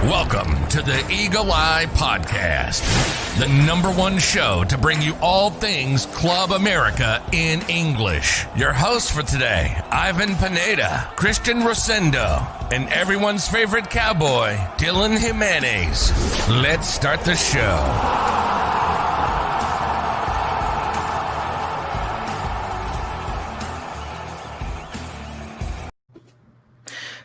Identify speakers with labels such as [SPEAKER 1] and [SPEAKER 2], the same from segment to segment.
[SPEAKER 1] Welcome to the Eagle Eye Podcast, the #1 show to bring you all things Club America in English. Your host for today, Ivan Pineda, Christian Rosendo, and everyone's favorite cowboy, Dylan Jimenez. Let's start the show.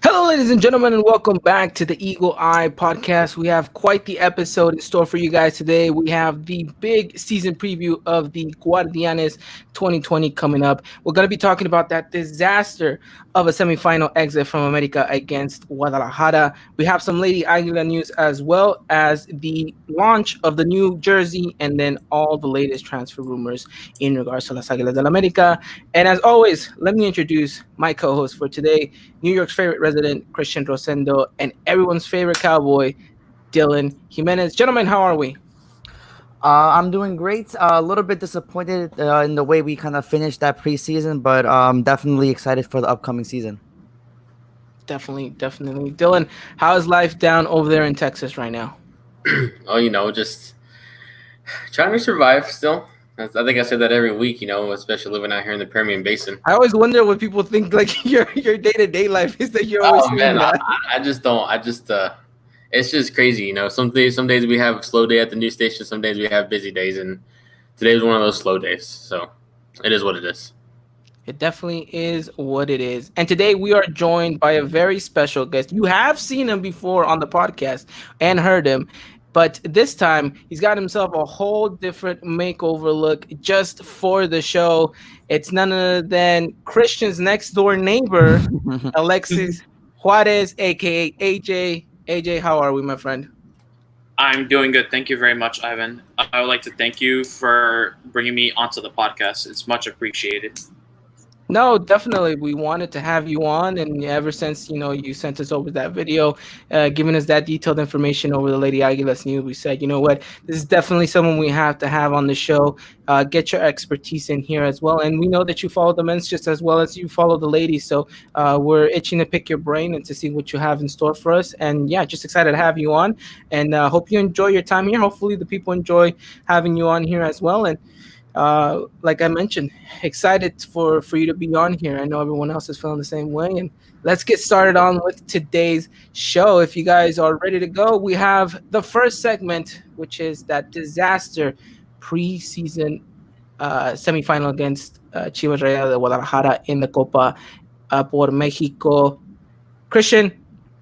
[SPEAKER 2] Hello, ladies and gentlemen, and welcome back to the Eagle Eye Podcast. We have quite the episode in store for you guys today. We have the big season preview of the GUARD1ANES 2020 coming up. We're going to be talking about that disaster of a semifinal exit from America against Guadalajara. We have some Lady Aguila news as well as the launch of the new jersey and then all the latest transfer rumors in regards to Las Águilas del América. And as always, let me introduce my co-host for today, New York's favorite resident, Christian Rosendo, and everyone's favorite cowboy, Dylan Jimenez. Gentlemen, how are we?
[SPEAKER 3] I'm doing great. A little bit disappointed in the way we kind of finished that preseason, but definitely excited for the upcoming season.
[SPEAKER 2] Definitely. Dylan, how is life down over there in Texas right now?
[SPEAKER 4] Oh, just trying to survive still. I think I said that every week, especially living out here in the Permian Basin.
[SPEAKER 2] I always wonder what people think, like, your day-to-day life is that you're always
[SPEAKER 4] man, I just don't. It's just crazy, Some days we have a slow day at the news station. Some days we have busy days, and today was one of those slow days. So it is what it is.
[SPEAKER 2] It definitely is what it is. And today we are joined by a very special guest. You have seen him before on the podcast and heard him. But this time, he's got himself a whole different makeover look just for the show. It's none other than Christian's next door neighbor, Alexis Juarez, a.k.a. AJ. AJ, how are we, my friend?
[SPEAKER 5] I'm doing good. Thank you very much, Ivan. I would like to thank you for bringing me onto the podcast. It's much appreciated.
[SPEAKER 2] No, definitely. We wanted to have you on, and ever since, you sent us over that video, giving us that detailed information over the Lady Aguilas news, we said, you know what, this is definitely someone we have to have on the show. Get your expertise in here as well. And we know that you follow the men's just as well as you follow the ladies. So we're itching to pick your brain and to see what you have in store for us. And yeah, just excited to have you on, and hope you enjoy your time here. Hopefully the people enjoy having you on here as well. And like I mentioned, excited for you to be on here. I know everyone else is feeling the same way. And let's get started on with today's show. If you guys are ready to go, we have the first segment, which is that disaster preseason semifinal against Chivas Rayadas de Guadalajara in the Copa por Mexico. Christian,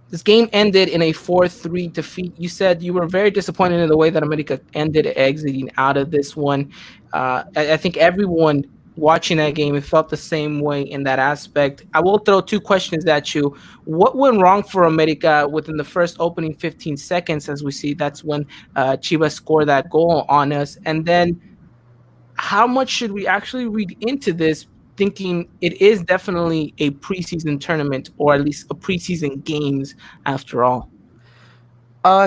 [SPEAKER 2] this game ended in a 4-3 defeat. You said you were very disappointed in the way that America ended exiting out of this one. I think everyone watching that game, it felt the same way in that aspect. I will throw two questions at you. What went wrong for America within the first opening 15 seconds? As we see, that's when Chivas scored that goal on us. And then how much should we actually read into this, thinking it is definitely a preseason tournament, or at least a preseason games after all?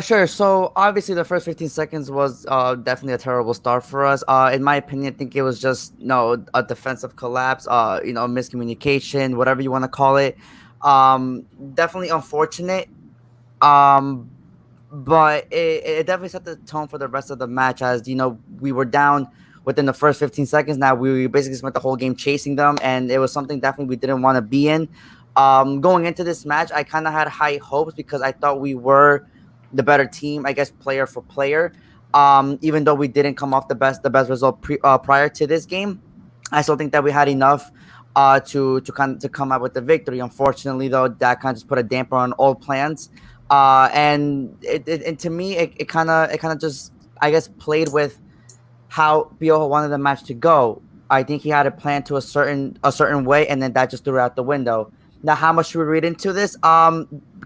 [SPEAKER 3] Sure. So obviously the first 15 seconds was definitely a terrible start for us. In my opinion, I think it was just a defensive collapse, miscommunication, whatever you want to call it. Definitely unfortunate. But it definitely set the tone for the rest of the match, as we were down within the first 15 seconds. Now we basically spent the whole game chasing them, and it was something definitely we didn't want to be in. Going into this match, I kind of had high hopes because I thought we were the better team, I guess, player for player. Even though we didn't come off the best result prior to this game, I still think that we had enough to come out with the victory. Unfortunately, though, that kind of just put a damper on all plans. And to me, it kind of just, I guess, played with how Piojo wanted the match to go. I think he had a plan to a certain way, and then that just threw it out the window. Now, how much should we read into this?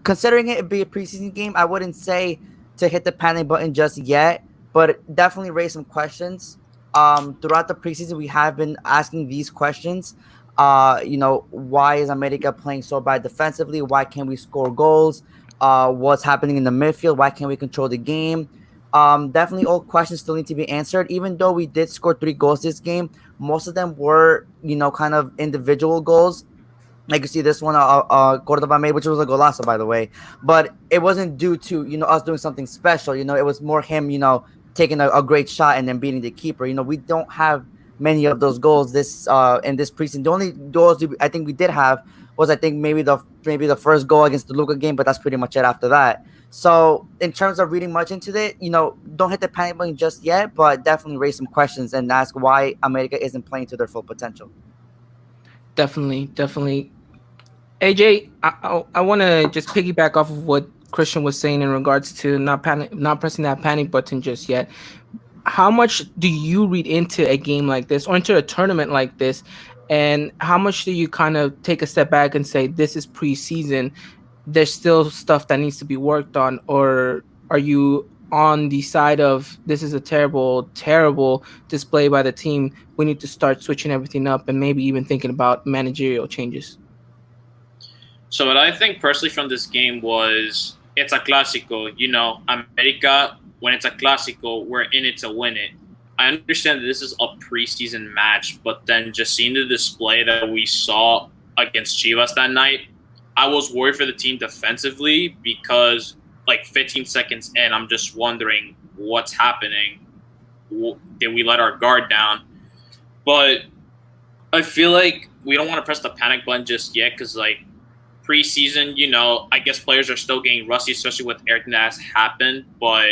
[SPEAKER 3] Considering it be a preseason game, I wouldn't say to hit the panic button just yet, but definitely raise some questions. Throughout the preseason, we have been asking these questions. Why is America playing so bad defensively? Why can't we score goals? What's happening in the midfield? Why can't we control the game? Definitely all questions still need to be answered. Even though we did score 3 goals this game, most of them were, kind of individual goals. Like you see this one, Cordoba made, which was a golazo, by the way. But it wasn't due to, us doing something special. It was more him, taking a great shot and then beating the keeper. We don't have many of those goals in this preseason. The only goals I think we did have was, I think, maybe the first goal against the Luka game, but that's pretty much it after that. So in terms of reading much into it, don't hit the panic button just yet, but definitely raise some questions and ask why America isn't playing to their full potential.
[SPEAKER 2] Definitely. AJ, I want to just piggyback off of what Christian was saying in regards to not pressing that panic button just yet. How much do you read into a game like this or into a tournament like this, and how much do you kind of take a step back and say this is preseason, there's still stuff that needs to be worked on, or are you on the side of this is a terrible display by the team, we need to start switching everything up and maybe even thinking about managerial changes?
[SPEAKER 5] So what I think personally from this game was it's a clásico. America, when it's a clásico, we're in it to win it. I understand that this is a preseason match, but then just seeing the display that we saw against Chivas that night, I was worried for the team defensively because 15 seconds in, I'm just wondering what's happening. Did we let our guard down? But I feel like we don't want to press the panic button just yet because preseason, I guess players are still getting rusty, especially with everything that has happened, but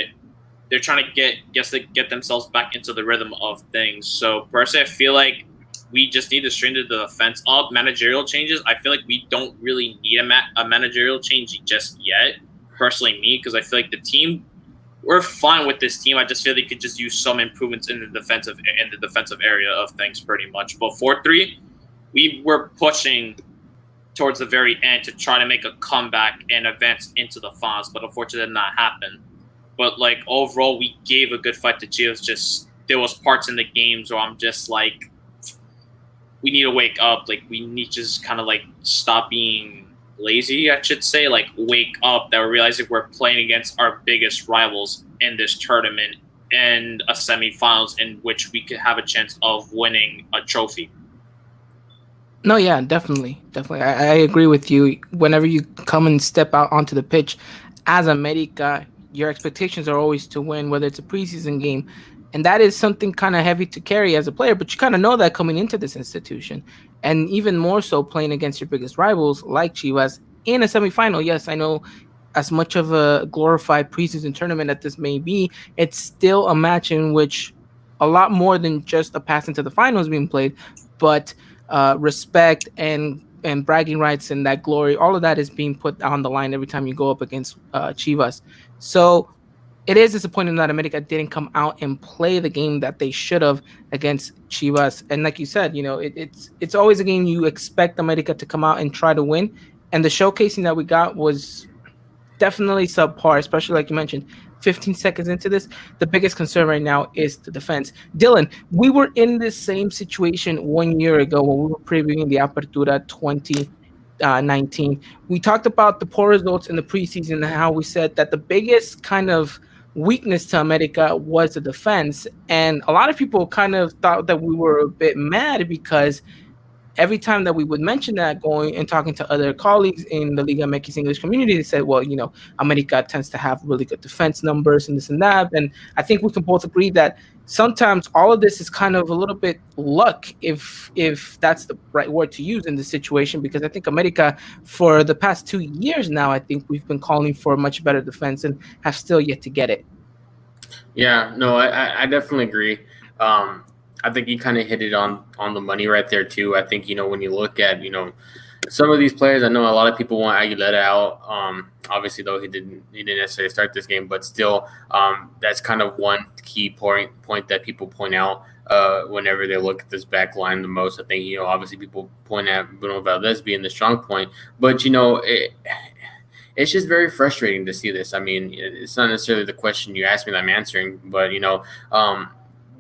[SPEAKER 5] they're trying to get themselves back into the rhythm of things. So personally, I feel like we just need to strengthen the defense up. Managerial changes, I feel like we don't really need a managerial change just yet. Personally, me, because I feel like the team, we're fine with this team. I just feel they could just use some improvements in the defensive area of things, pretty much. But 4-3, we were pushing towards the very end to try to make a comeback and advance into the finals, but unfortunately it did not happen. But overall, we gave a good fight to Chivas. Just there was parts in the games where I'm just we need to wake up. We need to just kind of stop being lazy, I should say. Wake up that we're realizing we're playing against our biggest rivals in this tournament and a semifinals in which we could have a chance of winning a trophy.
[SPEAKER 2] No, yeah, definitely. I agree with you. Whenever you come and step out onto the pitch as America, your expectations are always to win, whether it's a preseason game. And that is something kind of heavy to carry as a player, but you kind of know that coming into this institution. And even more so playing against your biggest rivals like Chivas in a semifinal. Yes, I know as much of a glorified preseason tournament that this may be, it's still a match in which a lot more than just a pass into the finals being played, but respect and bragging rights and that glory, all of that is being put on the line every time you go up against Chivas. So it is disappointing that America didn't come out and play the game that they should have against Chivas. And like you said, it's always a game you expect America to come out and try to win. And the showcasing that we got was definitely subpar, especially like you mentioned, 15 seconds into this. The biggest concern right now is the defense. Dylan, we were in this same situation 1 year ago when we were previewing the Apertura 2019. We talked about the poor results in the preseason and how we said that the biggest kind of weakness to America was the defense. And a lot of people kind of thought that we were a bit mad because every time that we would mention that, going and talking to other colleagues in the Liga MX English community, they said, well, America tends to have really good defense numbers and this and that. And I think we can both agree that sometimes all of this is kind of a little bit luck, if that's the right word to use in this situation, because I think America, for the past 2 years now, I think we've been calling for a much better defense and have still yet to get it.
[SPEAKER 4] Yeah, no, I definitely agree. I think you kind of hit it on the money right there too. I think, when you look at, some of these players, I know a lot of people want Aguilera out. Obviously, though, he didn't necessarily start this game, but still, that's kind of one key point that people point out whenever they look at this back line the most. I think, obviously people point at Bruno Valdez being the strong point, but, it's just very frustrating to see this. I mean, it's not necessarily the question you asked me that I'm answering, but,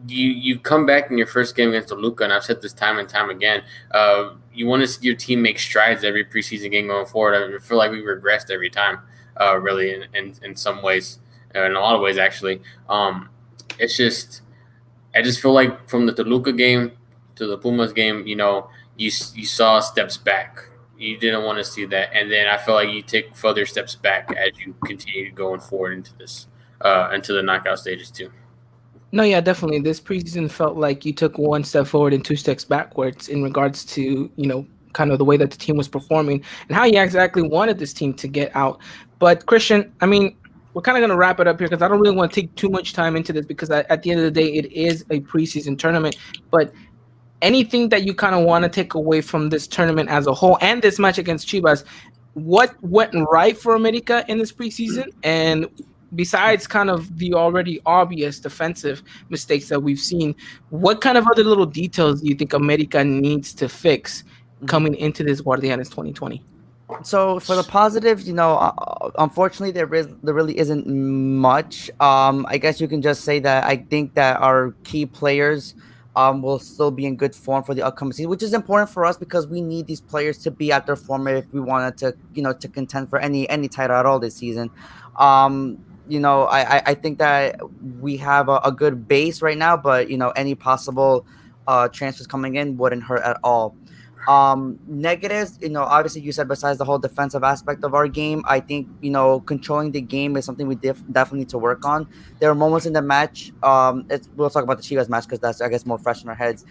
[SPEAKER 4] you come back in your first game against Toluca, and I've said this time and time again, you want to see your team make strides every preseason game going forward. I feel like we regressed every time, really, in some ways, in a lot of ways, actually. I just feel like from the Toluca game to the Pumas game, you saw steps back. You didn't want to see that, and then I feel like you take further steps back as you continue going forward into this, into the knockout stages too.
[SPEAKER 2] No, yeah, definitely. This preseason felt like you took one step forward and two steps backwards in regards to, kind of the way that the team was performing and how you exactly wanted this team to get out. But Christian, I mean, we're kind of going to wrap it up here because I don't really want to take too much time into this because at the end of the day, it is a preseason tournament. But anything that you kind of want to take away from this tournament as a whole and this match against Chivas, what went right for America in this preseason? And besides kind of the already obvious defensive mistakes that we've seen, what kind of other little details do you think America needs to fix coming into this Guardianes 2020?
[SPEAKER 3] So for the positives, unfortunately, there really isn't much. I guess you can just say that I think that our key players will still be in good form for the upcoming season, which is important for us because we need these players to be at their form if we wanted to contend for any title at all this season. I think that we have a good base right now, but any possible transfers coming in wouldn't hurt at all. Negatives, obviously you said besides the whole defensive aspect of our game, I think, controlling the game is something we definitely need to work on. There are moments in the match, we'll talk about the Chivas match because that's, I guess, more fresh in our heads,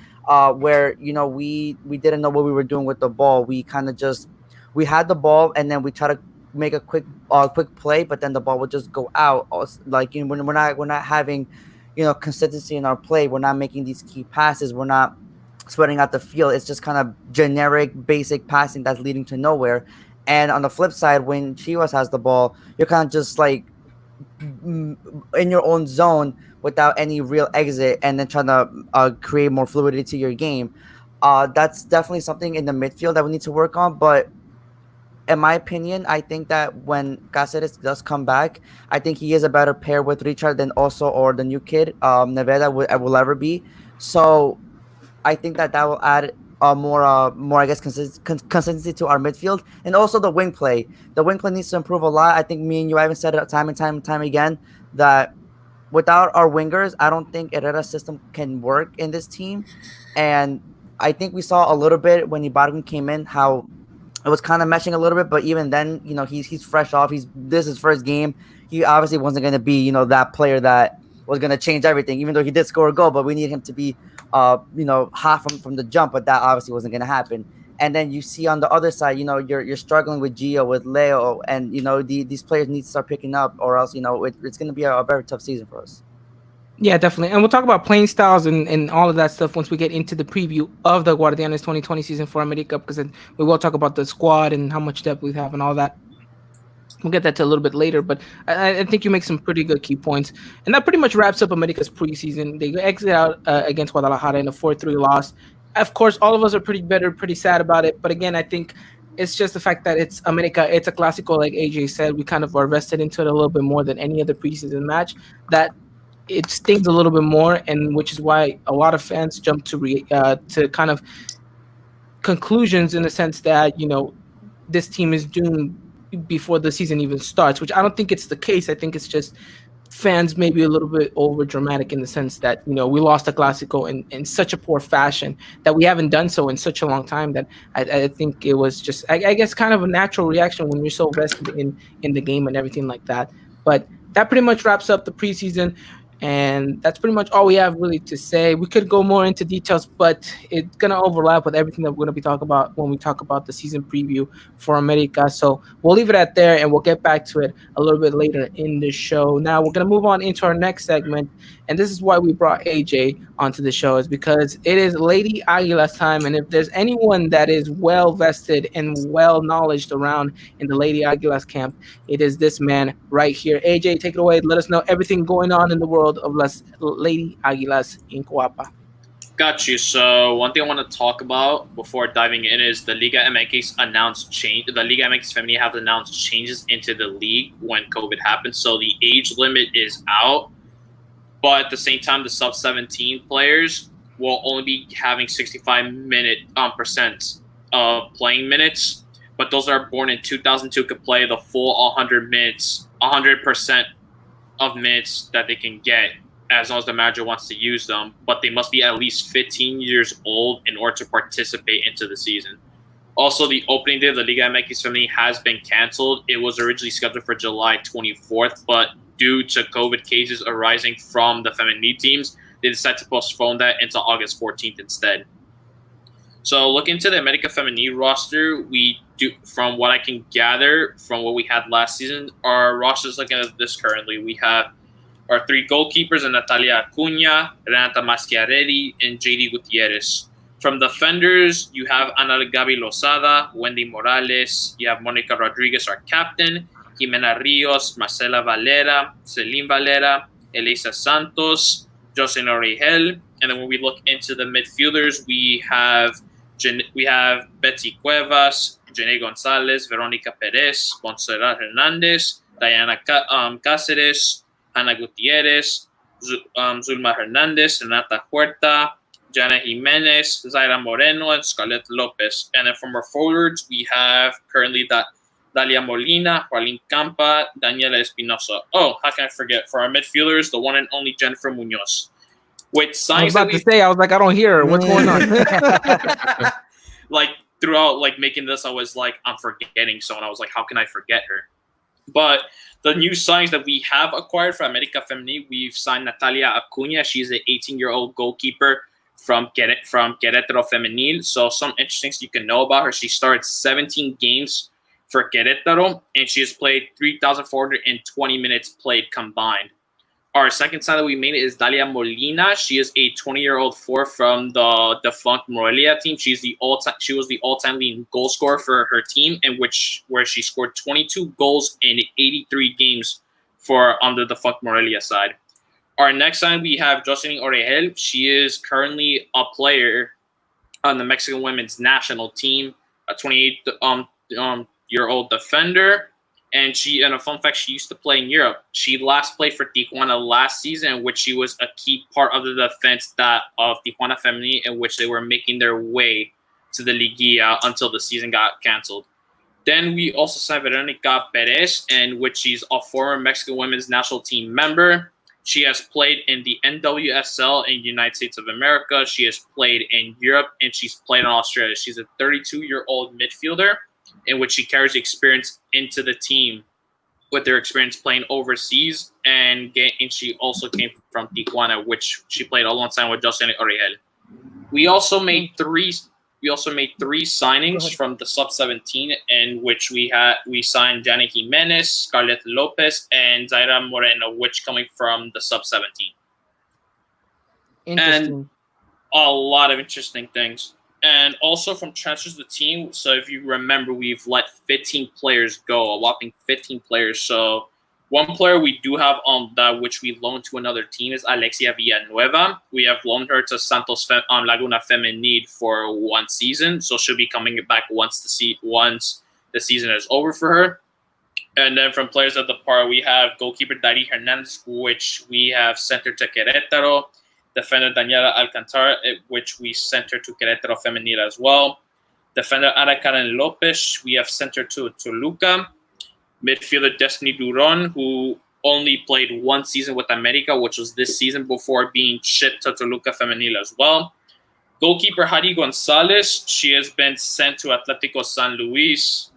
[SPEAKER 3] where, we didn't know what we were doing with the ball. We kind of we had the ball and then we try to make a quick play, but then the ball would just go out. Like, when we're not having, consistency in our play, we're not making these key passes, we're not spreading out the field. It's just kind of generic, basic passing that's leading to nowhere. And on the flip side, when Chivas has the ball, you're kind of just like in your own zone without any real exit, and then trying to create more fluidity to your game. That's definitely something in the midfield that we need to work on. But in my opinion, I think that when Cáceres does come back, I think he is a better pair with Richard than or the new kid, Nevada will ever be. So I think that will add more, I guess, consistency to our midfield, and also the wing play. The wing play needs to improve a lot. I think me and you haven't said it time and time again that without our wingers, I don't think Herrera's system can work in this team. And I think we saw a little bit when Ibarguen came in how it was kind of meshing a little bit, but even then, he's fresh off. This is his first game. He obviously wasn't going to be, that player that was going to change everything, even though he did score a goal, but we need him to be hot from the jump, but that obviously wasn't going to happen. And then you see on the other side, you're struggling with Gio, with Leo, and these players need to start picking up, or else it's going to be a very tough season for us.
[SPEAKER 2] Yeah, definitely. And we'll talk about playing styles and all of that stuff once we get into the preview of the Guardianes 2020 season for America, because then we will talk about the squad and how much depth we have and all that. We'll get that to a little bit later, but I think you make some pretty good key points. And that pretty much wraps up America's preseason. They exit out against Guadalajara in a 4-3 loss. Of course, all of us are pretty bitter, pretty sad about it. But again, I think it's just the fact that it's America. It's a Clásico, like AJ said. We kind of are vested into it a little bit more than any other preseason match. That it stings a little bit more, and which is why a lot of fans jump to kind of conclusions in the sense that, this team is doomed before the season even starts, which I don't think it's the case. I think it's just fans maybe a little bit over dramatic in the sense that, we lost a Clásico in such a poor fashion that we haven't done so in such a long time that I think it was just, I guess, kind of a natural reaction when you're so vested in the game and everything like that. But that pretty much wraps up the preseason. And that's pretty much all we have really to say. We could go more into details, but it's going to overlap with everything that we're going to be talking about when we talk about the season preview for America. So we'll leave it at there, and we'll get back to it a little bit later in the show. Now we're going to move on into our next segment, and this is why we brought AJ onto the show, is because it is Lady Aguila's time, and if there's anyone that is well-vested and well-knowledged around in the Lady Aguila's camp, it is this man right here. AJ, take it away. Let us know everything going on in the world of Las Lady Aguilas in Coapa.
[SPEAKER 5] Got you. So one thing I want to talk about before diving in is the Liga MX announced change. The Liga MX Femenina have announced changes into the league when COVID happened. So the age limit is out, but at the same time, the sub-17 players will only be having 65% of playing minutes. But those that are born in 2002 could play the full 100 minutes, 100% of minutes that they can get, as long as the manager wants to use them. But they must be at least 15 years old in order to participate into the season. Also, the opening day of the Liga MX Femenil has been canceled. It was originally scheduled for July 24th, but due to COVID cases arising from the feminine teams, they decided to postpone that until August 14th instead. So, looking to the America Femenil roster, we do, from what I can gather from what we had last season, our roster is looking at this currently. We have our 3 goalkeepers, Natalia Acuña, Renata Maschiarelli, and JD Gutierrez. From defenders, you have Ana Gaby Lozada, Wendy Morales, you have Monica Rodriguez, our captain, Jimena Rios, Marcela Valera, Celine Valera, Elisa Santos, Jocelyn Origel. And then when we look into the midfielders, we have Betsy Cuevas, Jene Gonzalez, Veronica Perez, Montserrat Hernandez, Diana Cáceres, Ana Gutierrez, Zulma Hernandez, Renata Huerta, Jana Jimenez, Zaira Moreno, and Scarlett Lopez. And then from our forwards, we have currently Dalia Molina, Jualín Campa, Daniela Espinosa. Oh, how can I forget? For our midfielders, the one and only Jennifer Munoz. With signs
[SPEAKER 2] I was about to say, I was like, I don't hear her. What's going on?
[SPEAKER 5] Like, throughout, like, making this, I was like, I'm forgetting someone. I was like, how can I forget her? But the new signings that we have acquired for America Femenil, we've signed Natalia Acuña. She's an 18-year-old goalkeeper from Querétaro Femenil. So some interesting things you can know about her. She started 17 games for Querétaro, and she has played 3,420 minutes played combined. Our second sign that we made is Dalia Molina. She is a 20-year-old forward from the defunct Morelia team. She was the all-time leading goal scorer for her team, where she scored 22 goals in 83 games on the defunct Morelia side. Our next sign, we have Jocelyn Origel. She is currently a player on the Mexican women's national team, a 28-year-old defender. And a fun fact, she used to play in Europe. She last played for Tijuana last season, in which she was a key part of the defense of Tijuana Femenil, in which they were making their way to the Liguilla until the season got canceled. Then we also signed Veronica Perez, in which she's a former Mexican women's national team member. She has played in the NWSL in the United States of America. She has played in Europe, and she's played in Australia. She's a 32-year-old midfielder, in which she carries experience into the team with her experience playing overseas. And she also came from Tijuana, which she played alongside with Jocelyn Origel. We also made three signings from the sub-17, in which we signed Jana Jimenez, Scarlett Lopez, and Zaira Moreno, which coming from the sub-17. And a lot of interesting things. And also from transfers to the team. So if you remember, we've let 15 players go, a whopping 15 players. So one player we do have on that, which we loaned to another team, is Alexia Villanueva. We have loaned her to Santos Laguna Femenil for 1 season. So she'll be coming back once the season is over for her. And then from players at the par, we have goalkeeper Dari Hernandez, which we have sent her to Querétaro. Defender Daniela Alcantara, which we sent her to Querétaro Femenil as well. Defender Ana Karen Lopez, we have sent her to Toluca. Midfielder Destiny Duron, who only played 1 season with America, which was this season, before being shipped to Toluca Femenil as well. Goalkeeper Heidi Gonzalez, she has been sent to Atlético San Luis.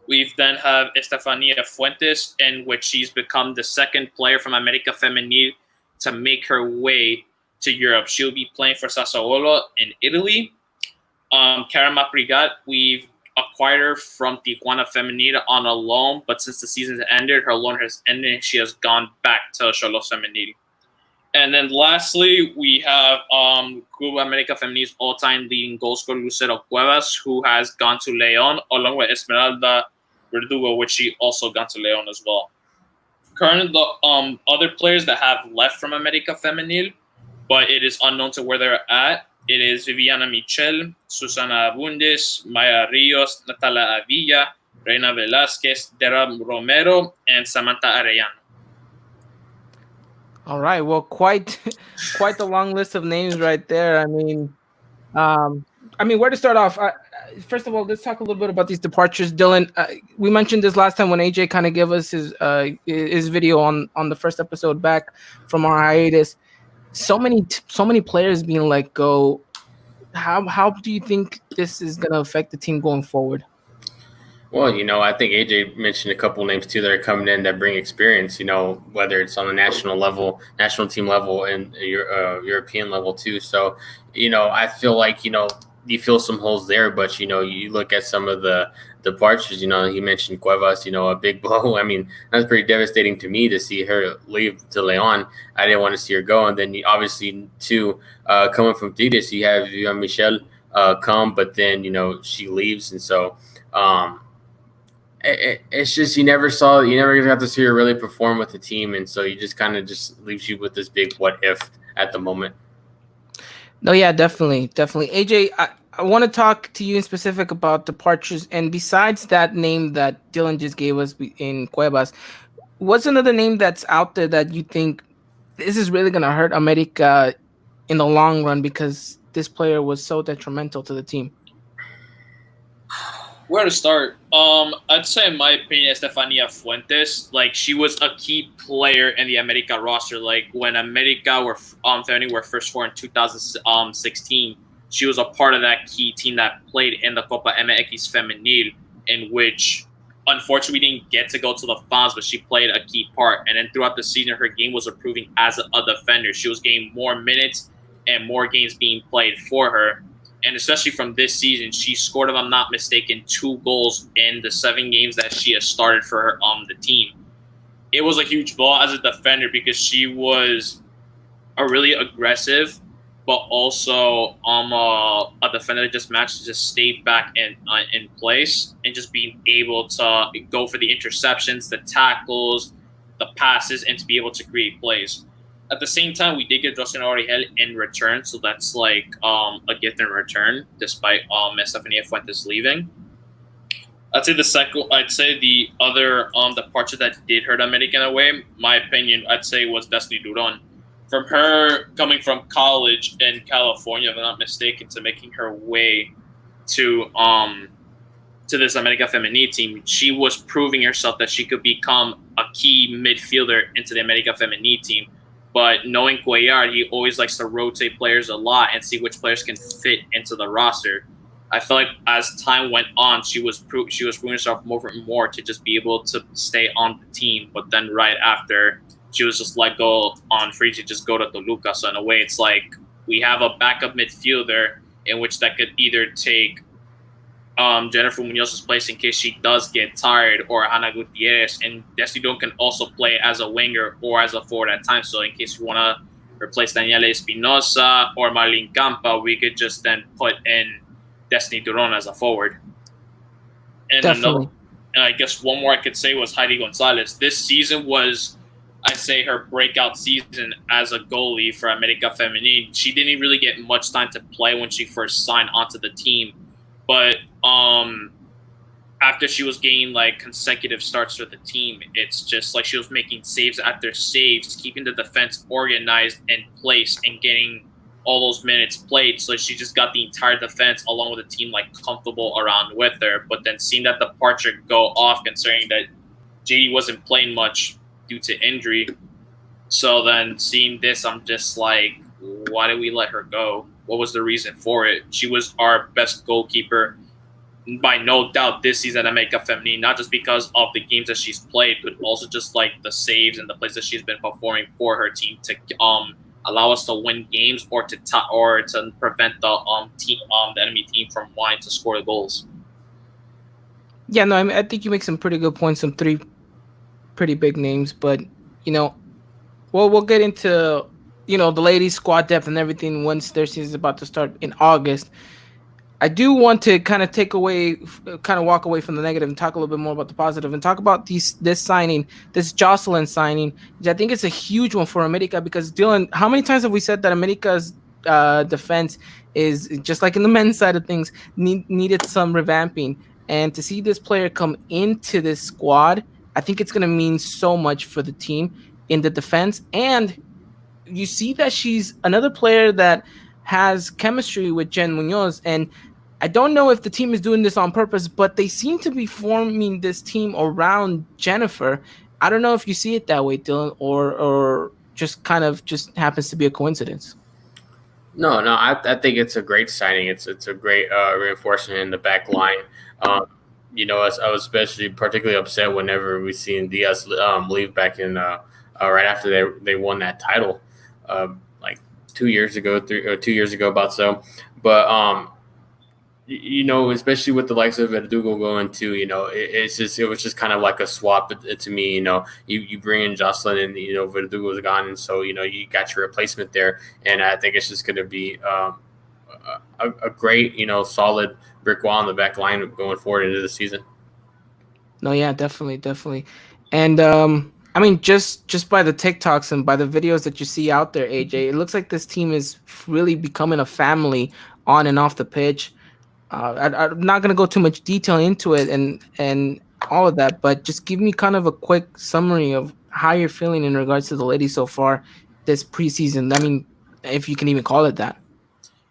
[SPEAKER 5] We then have Estefania Fuentes, in which she's become the second player from America Femenil to make her way to Europe. She'll be playing for Sassuolo in Italy. Karen Maprigat, we've acquired her from Tijuana Femenil on a loan, but since the season ended, her loan has ended, and she has gone back to Xolos Femenil. And then lastly, we have Club America Femenil's all-time leading goal scorer, Lucero Cuevas, who has gone to León, along with Esmeralda Verdugo, which she also gone to León as well. Currently, the other players that have left from America Femenil, but it is unknown to where they're at. It is Viviana Michel, Susana Abundes, Maya Rios, Natalia Avilla, Reina Velázquez, Dera Romero, and Samantha Arellano.
[SPEAKER 2] All right. Well, quite the long list of names right there. I mean, where to start off? First of all, let's talk a little bit about these departures. Dylan, we mentioned this last time when AJ kind of gave us his video on the first episode back from our hiatus. So many players being let go. How do you think this is going to affect the team going forward?
[SPEAKER 4] Well, I think AJ mentioned a couple names too that are coming in that bring experience. Whether it's on the national level, national team level, and European level too. So, I feel like you fill some holes there, but you look at some of the departures. He mentioned Cuevas. A big blow. I mean, that's pretty devastating to me to see her leave to Leon. I didn't want to see her go, and then obviously too, coming from Tigres, you have Michelle come, but then she leaves, and so. It's just you never got to see her really perform with the team, and so you just kind of just leaves you with this big what if at the moment.
[SPEAKER 2] No, yeah, definitely. AJ, I want to talk to you in specific about departures, and besides that name that Dylan just gave us in Cuevas, what's another name that's out there that you think this is really going to hurt America in the long run because this player was so detrimental to the team?
[SPEAKER 5] Where to start? I'd say in my opinion, Estefania Fuentes. Like, she was a key player in the America roster. Like, when America were first formed in 2016, she was a part of that key team that played in the Copa MX Femenil, in which unfortunately we didn't get to go to the finals, but she played a key part. And then throughout the season, her game was improving as a defender. She was getting more minutes and more games being played for her. And especially from this season, she scored, if I'm not mistaken, 2 goals in the 7 games that she has started for her the team. It was a huge blow as a defender because she was a really aggressive, but also a defender that just managed to just stay back in place and just being able to go for the interceptions, the tackles, the passes, and to be able to create plays. At the same time, we did get Justin Origel in return, so that's like a gift in return, despite Estefania Fuentes leaving. I'd say the other departure that did hurt America in a way, my opinion, I'd say was Destiny Duron. From her coming from college in California, if I'm not mistaken, to making her way to this America Femenil team, she was proving herself that she could become a key midfielder into the America Femenil team. But knowing Cuellar, he always likes to rotate players a lot and see which players can fit into the roster. I feel like as time went on, she was proving herself more and more to just be able to stay on the team. But then right after, she was just let go on free to just go to Toluca. So in a way, it's like we have a backup midfielder in which that could either take Jennifer Munoz's place in case she does get tired, or Hannah Gutierrez, and Destiny Duron can also play as a winger or as a forward at times. So in case you want to replace Daniela Espinosa or Marlene Campa, we could just then put in Destiny Duron as a forward. And
[SPEAKER 2] Definitely.
[SPEAKER 5] I guess one more I could say was Heidi Gonzalez. This season was, I'd say, her breakout season as a goalie for America Femenil. She didn't really get much time to play when she first signed onto the team. But after she was getting like consecutive starts for the team, it's just like she was making saves after saves, keeping the defense organized and placed and getting all those minutes played. So she just got the entire defense along with the team like comfortable around with her. But then seeing that departure go off, considering that JD wasn't playing much due to injury. So then seeing this, I'm just like, why did we let her go? What was the reason for it? She was our best goalkeeper by no doubt this season at America Femenil, not just because of the games that she's played, but also just like the saves and the plays that she's been performing for her team to allow us to win games or to prevent the enemy team from wanting to score the goals.
[SPEAKER 2] Yeah, no, I think you make some pretty good points, some 3 pretty big names, but we'll get into the ladies' squad depth and everything once their season is about to start in August. I do want to kind of walk away from the negative and talk a little bit more about the positive and talk about this signing, this Jocelyn signing, which I think it's a huge one for America because, Dylan, how many times have we said that America's defense is, just like in the men's side of things, needed some revamping? And to see this player come into this squad, I think it's going to mean so much for the team in the defense. And you see that she's another player that has chemistry with Jen Munoz. And I don't know if the team is doing this on purpose, but they seem to be forming this team around Jennifer. I don't know if you see it that way, Dylan, or just happens to be a coincidence.
[SPEAKER 4] No, I think it's a great signing. It's a great reinforcement in the back line. Um, I was especially particularly upset whenever we seen Diaz leave back in right after they won that title, like 2 years ago, 2 years ago about so. But especially with the likes of Verdugo going too, it was just kind of like a swap to me. You bring in Jocelyn and Verdugo's gone, and so you got your replacement there, and I think it's just going to be a great solid brick wall in the back line going forward into the season.
[SPEAKER 2] No, yeah, definitely. And I mean, just by the TikToks and by the videos that you see out there, AJ, it looks like this team is really becoming a family on and off the pitch. I'm not gonna go too much detail into it and all of that, but just give me kind of a quick summary of how you're feeling in regards to the ladies so far this preseason. I mean, if you can even call it that.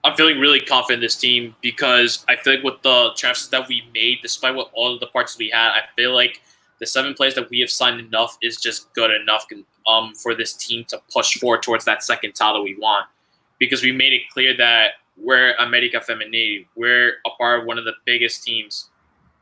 [SPEAKER 5] I'm feeling really confident in this team because I feel like with the transfers that we made, despite what all of the parts we had, I feel like the 7 players that we have signed enough is just good enough for this team to push forward towards that second title we want. Because we made it clear that we're America Femenil. We're a part of one of the biggest teams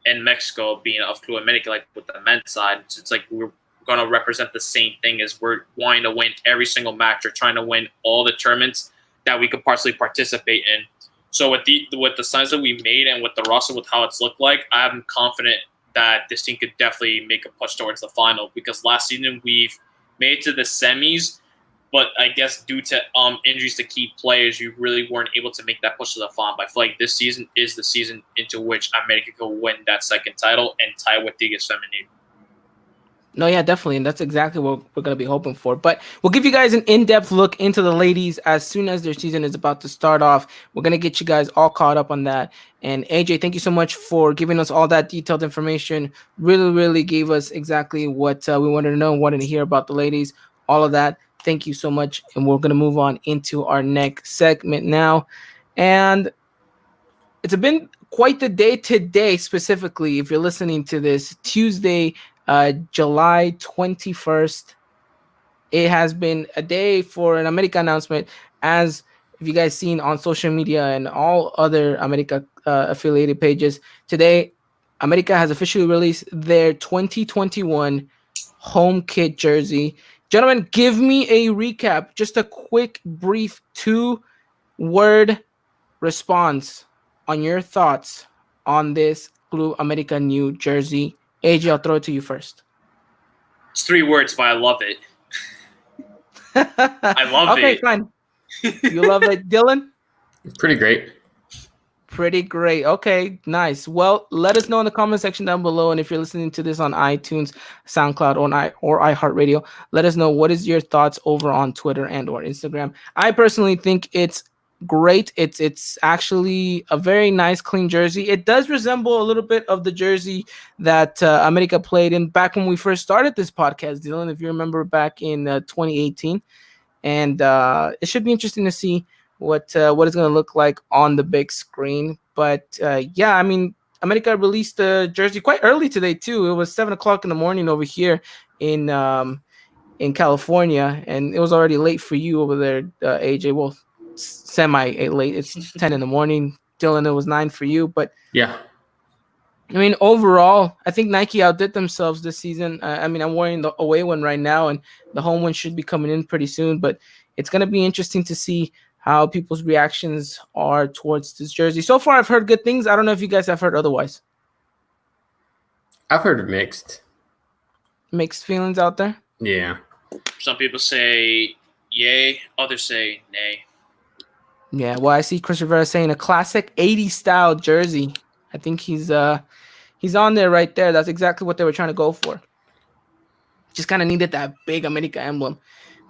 [SPEAKER 5] in Mexico, being of Club America, like with the men's side. So it's like we're going to represent the same thing as we're wanting to win every single match. We're trying to win all the tournaments that we could partially participate in. So with the signs that we made and with the roster, with how it's looked like, I'm confident that this team could definitely make a push towards the final. Because last season we've made it to the semis, but I guess due to injuries to key players, you really weren't able to make that push to the final. But I feel like this season is the season into which America could win that second title and tie with Tigres Femenil.
[SPEAKER 2] No, yeah, definitely. And that's exactly what we're going to be hoping for. But we'll give you guys an in-depth look into the ladies as soon as their season is about to start off. We're going to get you guys all caught up on that. And AJ, thank you so much for giving us all that detailed information. Really, really gave us exactly what we wanted to know, wanted to hear about the ladies, all of that. Thank you so much. And we're going to move on into our next segment now. And it's been quite the day today, specifically, if you're listening to this, Tuesday, July 21st. It has been a day for an America announcement, as if you guys seen on social media and all other America affiliated pages. Today, America has officially released their 2021 home kit jersey. Gentlemen, give me a recap, just a quick, brief 2-word response on your thoughts on this Club America new jersey. AJ, I'll throw it to you first.
[SPEAKER 5] It's 3 words, but I love it. I love it.
[SPEAKER 2] Okay, fine. You love it, Dylan?
[SPEAKER 4] Pretty great.
[SPEAKER 2] Pretty great. Okay, nice. Well, let us know in the comment section down below. And if you're listening to this on iTunes, SoundCloud, or iHeartRadio, let us know what is your thoughts over on Twitter and or Instagram. I personally think it's great. It's actually a very nice, clean jersey. It does resemble a little bit of the jersey that America played in back when we first started this podcast, Dylan, if you remember back in 2018. And it should be interesting to see what it's going to look like on the big screen. But yeah, I mean, America released the jersey quite early today too. It was 7:00 in the morning over here in California, and it was already late for you over there, AJ. Well, semi late. It's 10 in the morning. Dylan, it was 9 for you. But
[SPEAKER 4] yeah,
[SPEAKER 2] I mean, overall, I think Nike outdid themselves this season. I mean, I'm wearing the away one right now, and the home one should be coming in pretty soon. But it's going to be interesting to see how people's reactions are towards this jersey. So far, I've heard good things. I don't know if you guys have heard otherwise.
[SPEAKER 4] I've heard mixed
[SPEAKER 2] Feelings out there.
[SPEAKER 4] Yeah.
[SPEAKER 5] Some people say yay, others say nay.
[SPEAKER 2] Yeah, well, I see Chris Rivera saying a classic 80s style jersey. I think he's on there right there. That's exactly what they were trying to go for. Just kind of needed that big America emblem.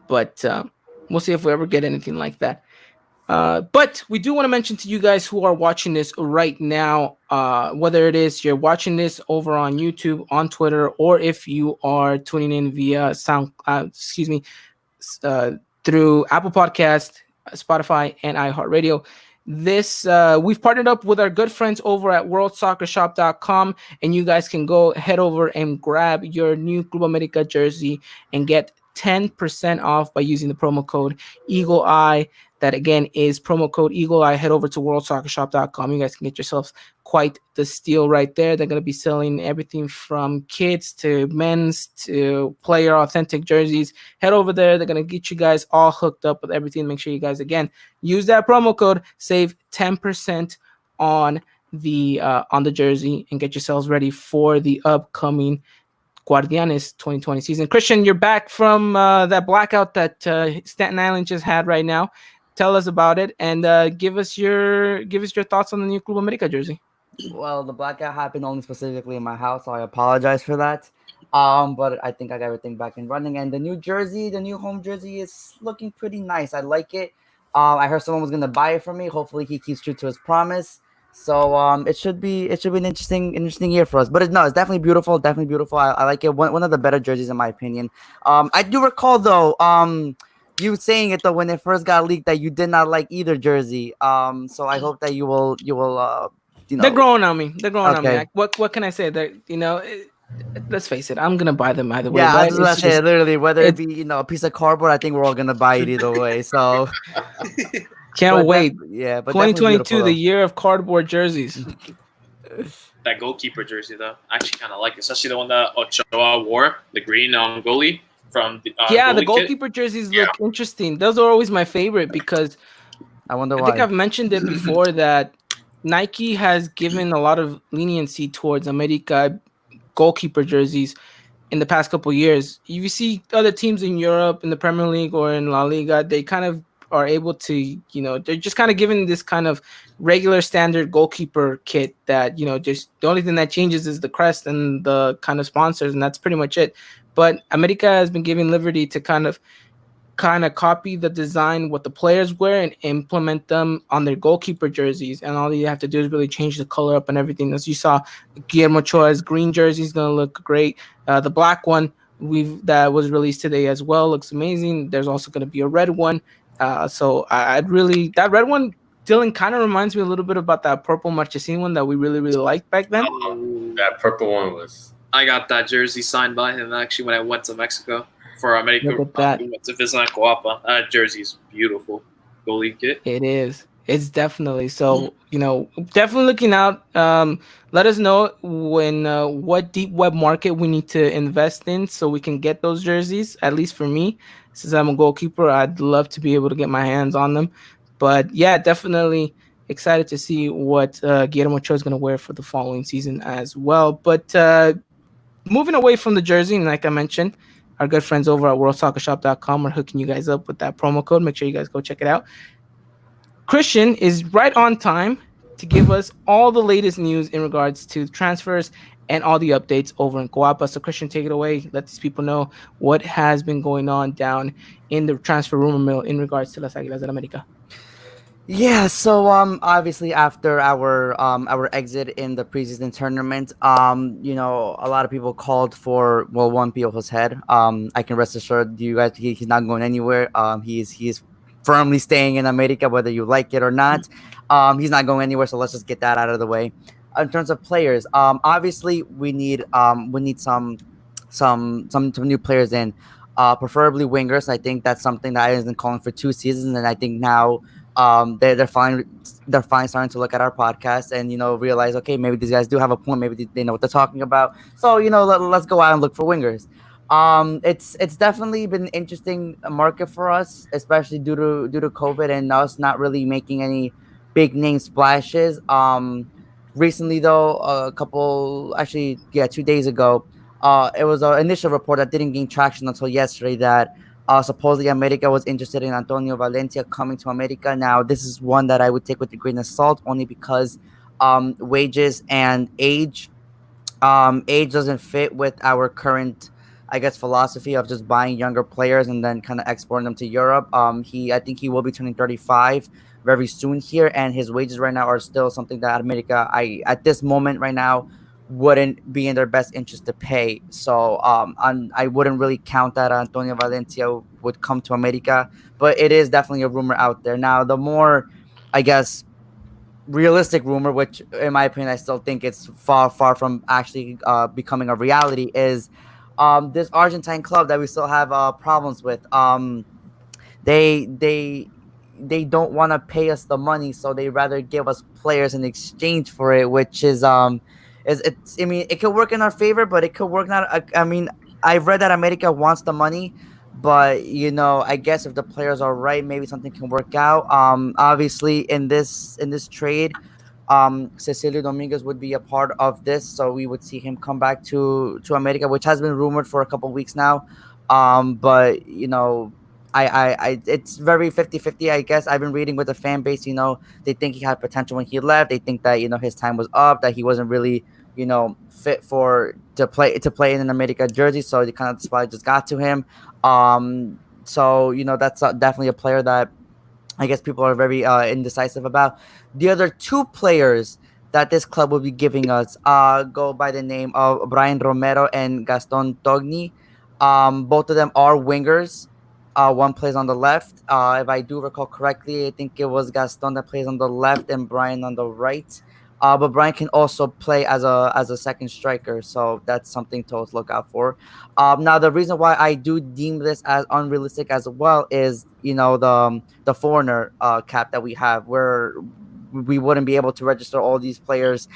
[SPEAKER 2] But we'll see if we ever get anything like that. But we do want to mention to you guys who are watching this right now, whether it is you're watching this over on YouTube, on Twitter, or if you are tuning in via through Apple Podcast, Spotify, and iHeartRadio. This we've partnered up with our good friends over at worldsoccershop.com, and you guys can head over and grab your new Club America jersey and get 10% off by using the promo code Eagle Eye. That again is promo code Eagle Eye. Head over to worldsoccershop.com. You guys can get yourselves quite the steal right there. They're going to be selling everything from kids to men's to player authentic jerseys. Head over there. They're going to get you guys all hooked up with everything. Make sure you guys, again, use that promo code, save 10% on the jersey, and get yourselves ready for the upcoming GUARD1ANES 2020 season. Christian, you're back from that blackout that Staten Island just had right now. Tell us about it, and give us your thoughts on the new Club America jersey.
[SPEAKER 3] Well, the blackout happened only specifically in my house, so I apologize for that. But I think I got everything back and running, and the new home jersey is looking pretty nice. I like it. I heard someone was gonna buy it for me. Hopefully, he keeps true to his promise. So it should be an interesting year for us. But it's definitely beautiful. I like it. One of the better jerseys in my opinion. I do recall though, you saying it though when it first got leaked that you did not like either jersey. So I hope that you will
[SPEAKER 2] They're growing on me. On me.
[SPEAKER 3] Okay.
[SPEAKER 2] What can I say? That let's face it, I'm gonna buy them either way.
[SPEAKER 3] Yeah,
[SPEAKER 2] right?
[SPEAKER 3] I was gonna say literally whether it be a piece of cardboard, I think we're all gonna buy it either way. So
[SPEAKER 2] can't wait.
[SPEAKER 3] But
[SPEAKER 2] 2022, the year of cardboard jerseys.
[SPEAKER 5] That goalkeeper jersey though, I actually kind of like it, especially the one that Ochoa wore, the green goalie from the
[SPEAKER 2] the goalkeeper jerseys look interesting. Those are always my favorite because
[SPEAKER 3] I wonder why.
[SPEAKER 2] I think I've mentioned it before that Nike has given a lot of leniency towards America goalkeeper jerseys in the past couple of years. You see other teams in Europe, in the Premier League or in La Liga, they kind of are able to, they're just kind of given this kind of regular standard goalkeeper kit that, just the only thing that changes is the crest and the kind of sponsors, and that's pretty much it. But America has been given liberty to kind of copy the design, what the players wear, and implement them on their goalkeeper jerseys. And all you have to do is really change the color up and everything. As you saw, Guillermo Ochoa's green jersey is going to look great. The black one that was released today as well looks amazing. There's also going to be a red one. So that red one, Dylan, kind of reminds me a little bit about that purple Marchesín one that we really, really liked back then.
[SPEAKER 4] That purple one was.
[SPEAKER 5] I got that jersey signed by him actually when I went to Mexico for America.
[SPEAKER 2] Look at that.
[SPEAKER 5] We went to visit Coapa. That jersey is beautiful. Goalie kit.
[SPEAKER 2] It is. It's definitely so. Definitely looking out. Let us know when what deep web market we need to invest in so we can get those jerseys. At least for me, since I'm a goalkeeper, I'd love to be able to get my hands on them. But yeah, definitely excited to see what Guillermo Ochoa is going to wear for the following season as well. But moving away from the jersey, and like I mentioned, our good friends over at worldsoccershop.com are hooking you guys up with that promo code. Make sure you guys go check it out. Christian is right on time to give us all the latest news in regards to transfers and all the updates over in Coapa. So Christian, take it away. Let these people know what has been going on down in the transfer rumor mill in regards to Las Águilas del América.
[SPEAKER 3] Yeah, so obviously after our exit in the preseason tournament, a lot of people called for Juan Piojo's head. I can rest assured you guys he's not going anywhere. He is firmly staying in America, whether you like it or not. He's not going anywhere, so let's just get that out of the way. In terms of players, obviously we need some new players in, preferably wingers. I think that's something that I have been calling for 2 seasons, and I think now they're finally starting to look at our podcast and realize, okay, maybe these guys do have a point, maybe they know what they're talking about. So let's go out and look for wingers. It's definitely been an interesting market for us, especially due to COVID and us not really making any big name splashes. Recently though, 2 days ago, it was an initial report that didn't gain traction until yesterday that supposedly America was interested in Antonio Valencia coming to America. Now, this is one that I would take with a grain of salt, only because wages and age doesn't fit with our current, I guess, philosophy of just buying younger players and then kind of exporting them to Europe. I think he will be turning 35 very soon here, and his wages right now are still something that America, at this moment right now, wouldn't be in their best interest to pay. So I wouldn't really count that Antonio Valencia would come to America, but it is definitely a rumor out there. Now, the more, I guess, realistic rumor, which in my opinion I still think it's far from actually becoming a reality, is this Argentine club that we still have problems with. They they they don't want to pay us the money, so they rather give us players in exchange for it, which is it's. I mean, it could work in our favor, but it could work not. I mean, I've read that America wants the money, but I guess if the players are right, maybe something can work out. Obviously in this trade, Cecilio Dominguez would be a part of this, so we would see him come back to America, which has been rumored for a couple weeks now. But it's very 50-50, I guess. I've been reading with the fan base, they think he had potential when he left. They think that, his time was up, that he wasn't really, fit to play in an America jersey. So they kind of that's why just got to him. So that's definitely a player that I guess people are very indecisive about. The other two players that this club will be giving us go by the name of Brian Romero and Gaston Togni. Both of them are wingers. One plays on the left. If I do recall correctly, I think it was Gaston that plays on the left and Brian on the right. But Brian can also play as a second striker, so that's something to look out for. Now, the reason why I do deem this as unrealistic as well is the foreigner cap that we have, where we wouldn't be able to register all these players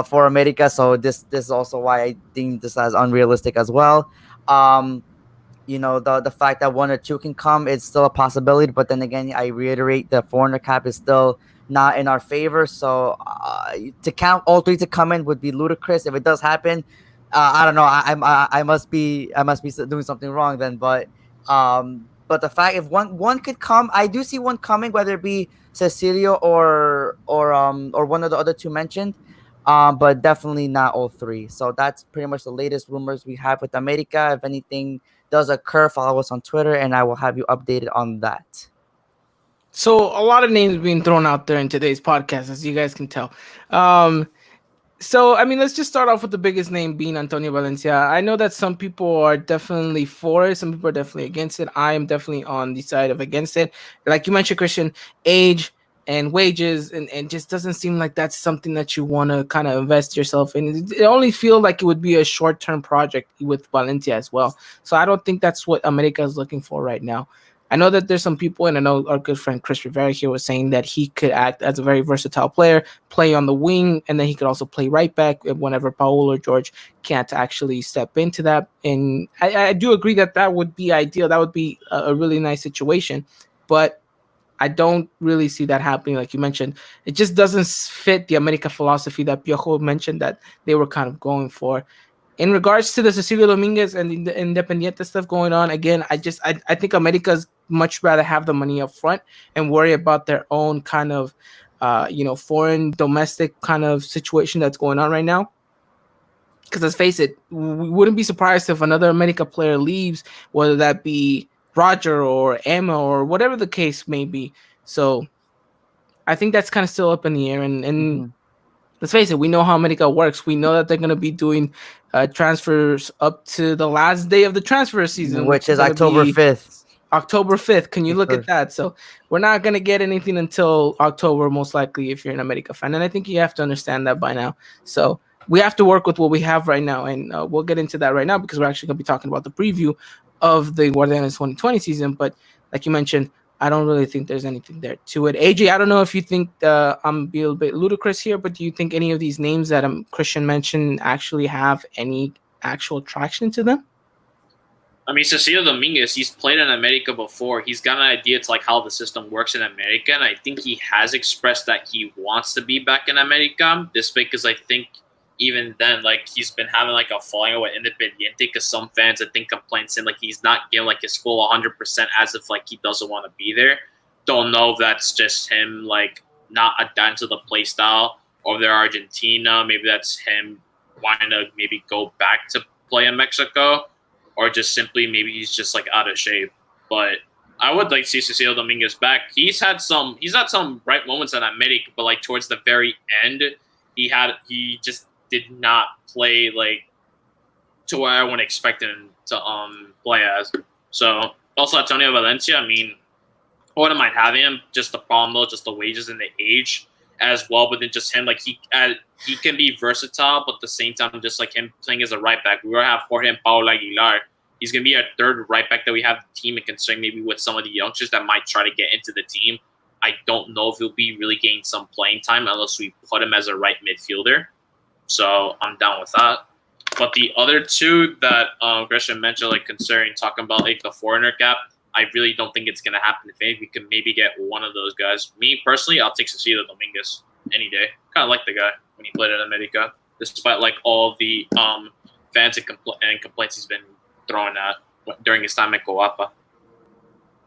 [SPEAKER 3] for America. So this is also why I deem this as unrealistic as well. The fact that one or two can come is still a possibility, but then again, I reiterate, the foreigner cap is still not in our favor. So to count all three to come in would be ludicrous. If it does happen, I don't know. I must be doing something wrong then. But the fact, if one could come, I do see one coming, whether it be Cecilio or one of the other two mentioned. But definitely not all three. So that's pretty much the latest rumors we have with America. If anything does occur, follow us on Twitter, and I will have you updated on that.
[SPEAKER 2] So a lot of names being thrown out there in today's podcast, as you guys can tell. So, I mean, let's just start off with the biggest name being Antonio Valencia. I know that some people are definitely for it. Some people are definitely against it. I am definitely on the side of against it. Like you mentioned, Christian, age and wages, and just doesn't seem like that's something that you want to kind of invest yourself in. It only feels like it would be a short-term project with Valencia as well. So I don't think that's what America is looking for right now. I know that there's some people, and I know our good friend Chris Rivera here was saying that he could act as a very versatile player, play on the wing, and then he could also play right back whenever Paul or George can't actually step into that. And I do agree that would be ideal. That would be a really nice situation. But I don't really see that happening. Like you mentioned, it just doesn't fit the America philosophy that Piojo mentioned that they were kind of going for. In regards to the Cecilio Dominguez and the Independiente stuff going on, again, I think America's much rather have the money up front and worry about their own kind of, foreign domestic kind of situation that's going on right now. Because let's face it, we wouldn't be surprised if another America player leaves, whether that be Roger or Emma or whatever the case may be. So I think that's kind of still up in the air. And let's face it, we know how America works. We know that they're going to be doing transfers up to the last day of the transfer season,
[SPEAKER 3] which is October 5th.
[SPEAKER 2] October 5th. Can you look at that? So we're not going to get anything until October, most likely, if you're an America fan. And I think you have to understand that by now. So we have to work with what we have right now. And we'll get into that right now because we're actually going to be talking about the preview of the GUARD1ANES 2020 season. But like you mentioned, I don't really think there's anything there to it. AJ, I don't know if you think I'm being a little bit ludicrous here, but do you think any of these names that Christian mentioned actually have any actual traction to them?
[SPEAKER 5] I mean, Cecilio Dominguez, he's played in America before. He's got an idea to like how the system works in America, and I think he has expressed that he wants to be back in America. This because I think even then, like he's been having like a falling out with Independiente because some fans I think complain saying like he's not giving like his full 100% as if like he doesn't want to be there. Don't know if that's just him like not adapting to the play style of their Argentina. Maybe that's him wanting to maybe go back to play in Mexico, or just simply maybe he's just like out of shape. But I would like to see Cecilio Dominguez back. He's had some bright moments in America, but like towards the very end, he just did not play like to where I would expect him to play as. So also Antonio Valencia, I mean, I wouldn't mind having him. Just the problem though, just the wages and the age. as well. But then just him, like he can be versatile, but at the same time, just like him playing as a right back, we're gonna have Jorge and Paulo Aguilar. He's gonna be our third right back that we have the team, and considering maybe with some of the youngsters that might try to get into the team, I don't know if he'll be really getting some playing time unless we put him as a right midfielder. So I'm down with that. But the other two that Christian mentioned, like considering talking about like the foreigner gap, I really don't think it's going to happen. If we can maybe get one of those guys. Me personally, I'll take Cecilio Dominguez any day. Kind of like the guy when he played at America, despite like all the fans and complaints he's been throwing at during his time at Coapa.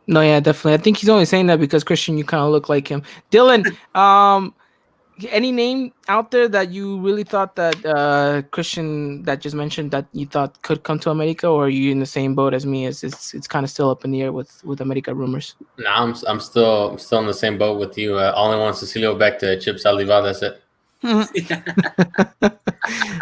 [SPEAKER 2] No, yeah, definitely. I think he's only saying that because Christian, you kind of look like him. Dylan, any name out there that you really thought that Christian that just mentioned that you thought could come to America, or are you in the same boat as me? As it's kind of still up in the air with America rumors?
[SPEAKER 4] No, I'm still in the same boat with you. Only want Cecilio back to Chip Saliva. That's it.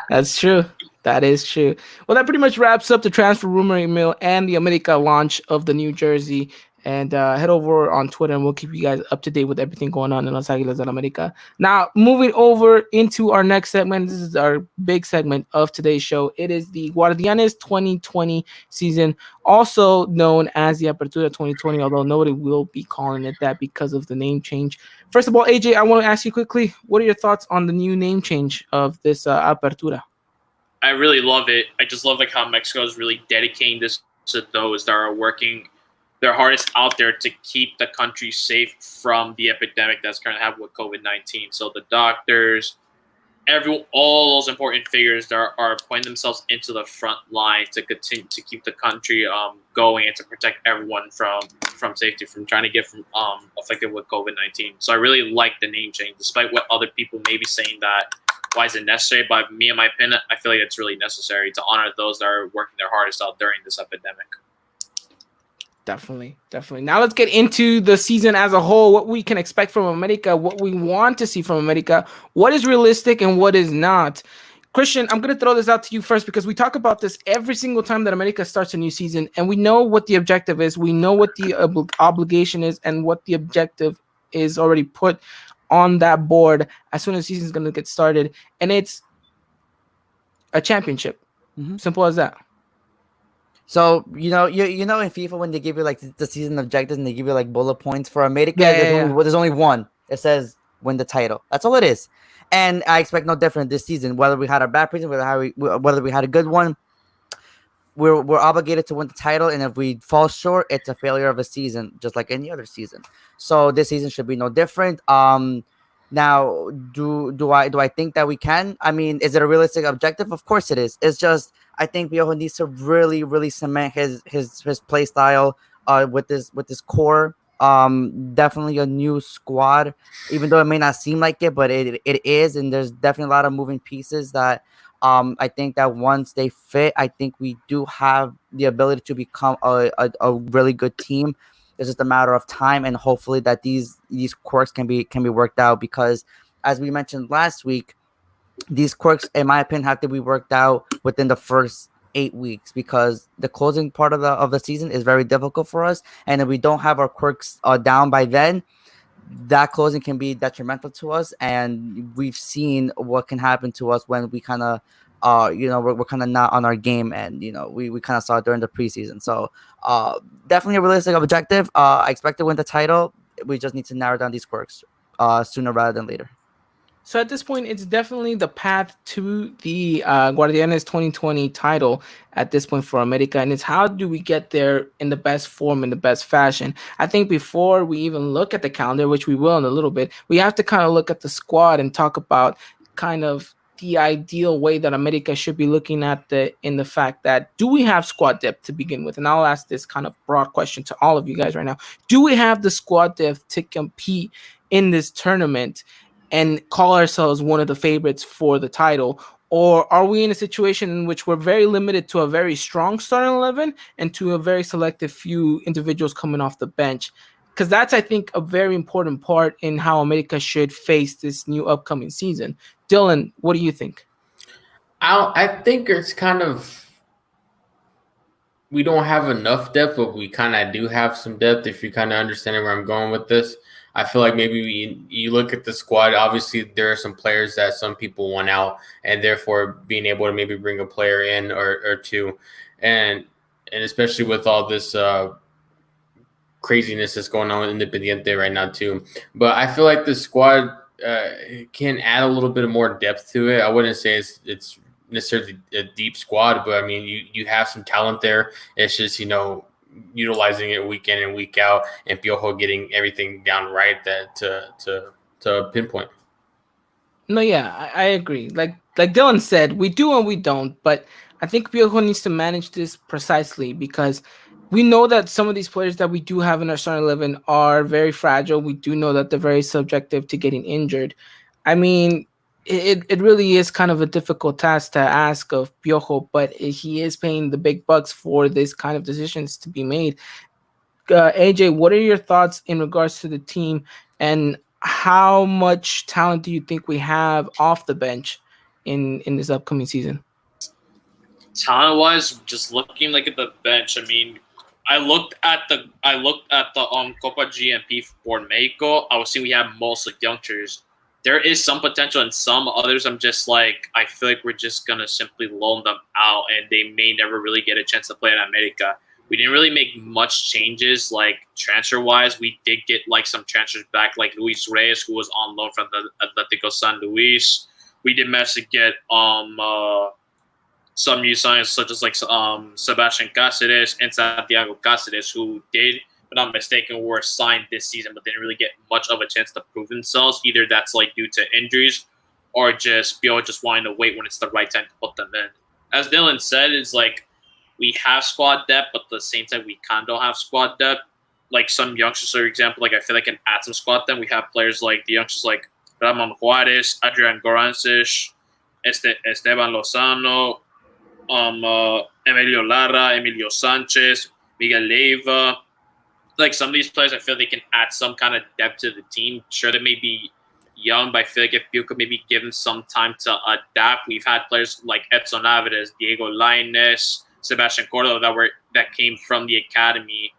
[SPEAKER 2] That's true. That is true. Well, that pretty much wraps up the transfer rumor mill and the America launch of the new jersey. And head over on Twitter, and we'll keep you guys up to date with everything going on in Los Águilas del América. Now, moving over into our next segment. This is our big segment of today's show. It is the GUARD1ANES 2020 season, also known as the Apertura 2020, although nobody will be calling it that because of the name change. First of all, AJ, I want to ask you quickly, what are your thoughts on the new name change of this Apertura?
[SPEAKER 5] I really love it. I just love like how Mexico is really dedicating this to those that are working their hardest out there to keep the country safe from the epidemic that's currently happening with COVID-19. So the doctors, all those important figures that are putting themselves into the front line to continue to keep the country going and to protect everyone from safety, from trying to get affected with COVID-19. So I really like the name change, despite what other people may be saying that why is it necessary. But me, in my opinion, I feel like it's really necessary to honor those that are working their hardest out during this epidemic.
[SPEAKER 2] Definitely. Now let's get into the season as a whole, what we can expect from America, what we want to see from America, what is realistic and what is not. Christian, I'm going to throw this out to you first because we talk about this every single time that America starts a new season, and we know what the objective is. We know what the obligation is and what the objective is already put on that board as soon as the season is going to get started, and it's a championship. Simple as that.
[SPEAKER 3] So you know in FIFA when they give you like the season objectives and they give you like bullet points for America, there's only one. It says win the title. That's all it is. And I expect no different this season. Whether we had a bad season, whether we had a good one, we're obligated to win the title. And if we fall short, it's a failure of a season, just like any other season. So this season should be no different. Now, do I think that we can? I mean, is it a realistic objective? Of course it is. It's just I think Piojo needs to really cement his play style with this core. Definitely a new squad, even though it may not seem like it, but it is, and there's definitely a lot of moving pieces that I think that once they fit, I think we do have the ability to become a really good team. It's just a matter of time, and hopefully that these quirks can be worked out, because as we mentioned last week, these quirks, in my opinion, have to be worked out within the first 8 weeks, because the closing part of the season is very difficult for us, and if we don't have our quirks down by then, that closing can be detrimental to us, and we've seen what can happen to us when we kind of we're kind of not on our game, and we kind of saw it during the preseason. So definitely a realistic objective. I expect to win the title. We just need to narrow down these quirks sooner rather than later.
[SPEAKER 2] So at this point, it's definitely the path to the GUARD1ANES 2020 title at this point for America. And it's how do we get there in the best form, in the best fashion. I think before we even look at the calendar, which we will in a little bit, we have to kind of look at the squad and talk about kind of the ideal way that America should be looking at in the fact that, do we have squad depth to begin with? And I'll ask this kind of broad question to all of you guys right now. Do we have the squad depth to compete in this tournament and call ourselves one of the favorites for the title? Or are we in a situation in which we're very limited to a very strong starting 11 and to a very selective few individuals coming off the bench? Because that's, I think, a very important part in how America should face this new upcoming season. Dylan, what do you think?
[SPEAKER 4] I think it's kind of, we don't have enough depth, but we kind of do have some depth, if you kind of understand where I'm going with this. I feel like maybe you look at the squad. Obviously, there are some players that some people want out, and therefore being able to maybe bring a player in or two, and especially with all this craziness that's going on with Independiente right now too. But I feel like the squad can add a little bit more depth to it. I wouldn't say it's necessarily a deep squad, but I mean you have some talent there. It's just utilizing it week in and week out, and Piojo getting everything down right that to pinpoint.
[SPEAKER 2] No, yeah, I agree. Like Dylan said, we do and we don't, but I think Piojo needs to manage this precisely because we know that some of these players that we do have in our starting 11 are very fragile. We do know that they're very subjective to getting injured. I mean, it really is kind of a difficult task to ask of Piojo, but he is paying the big bucks for this kind of decisions to be made. AJ, what are your thoughts in regards to the team, and how much talent do you think we have off the bench in this upcoming season?
[SPEAKER 5] Talent wise, just looking like at the bench, I mean, I looked at the Copa GMP for Mexico. I was seeing we have mostly youngsters. There is some potential in some others. I'm just like, I feel like we're just gonna simply loan them out, and they may never really get a chance to play in America. We didn't really make much changes, like transfer-wise. We did get like some transfers back, like Luis Reyes, who was on loan from the Atletico San Luis. We did manage to get some new signings, such as like Sebastian Cáceres and Santiago Cáceres, who did, if I'm not mistaken, were signed this season, but didn't really get much of a chance to prove themselves. Either that's like due to injuries, or just just wanting to wait when it's the right time to put them in. As Dylan said, it's like, we have squad depth, but at the same time, we kind of don't have squad depth. Like some youngsters, for example, like I feel like I can add some squad depth. We have players like the youngsters like Ramon Juarez, Adrian Gorances, Esteban Lozano, Emilio Lara, Emilio Sanchez, Miguel Leiva. Like some of these players, I feel they can add some kind of depth to the team. Sure, they may be young, but I feel like if you could maybe give them some time to adapt. We've had players like Edson Alvarez, Diego Lainez, Sebastian Cordova that came from the academy.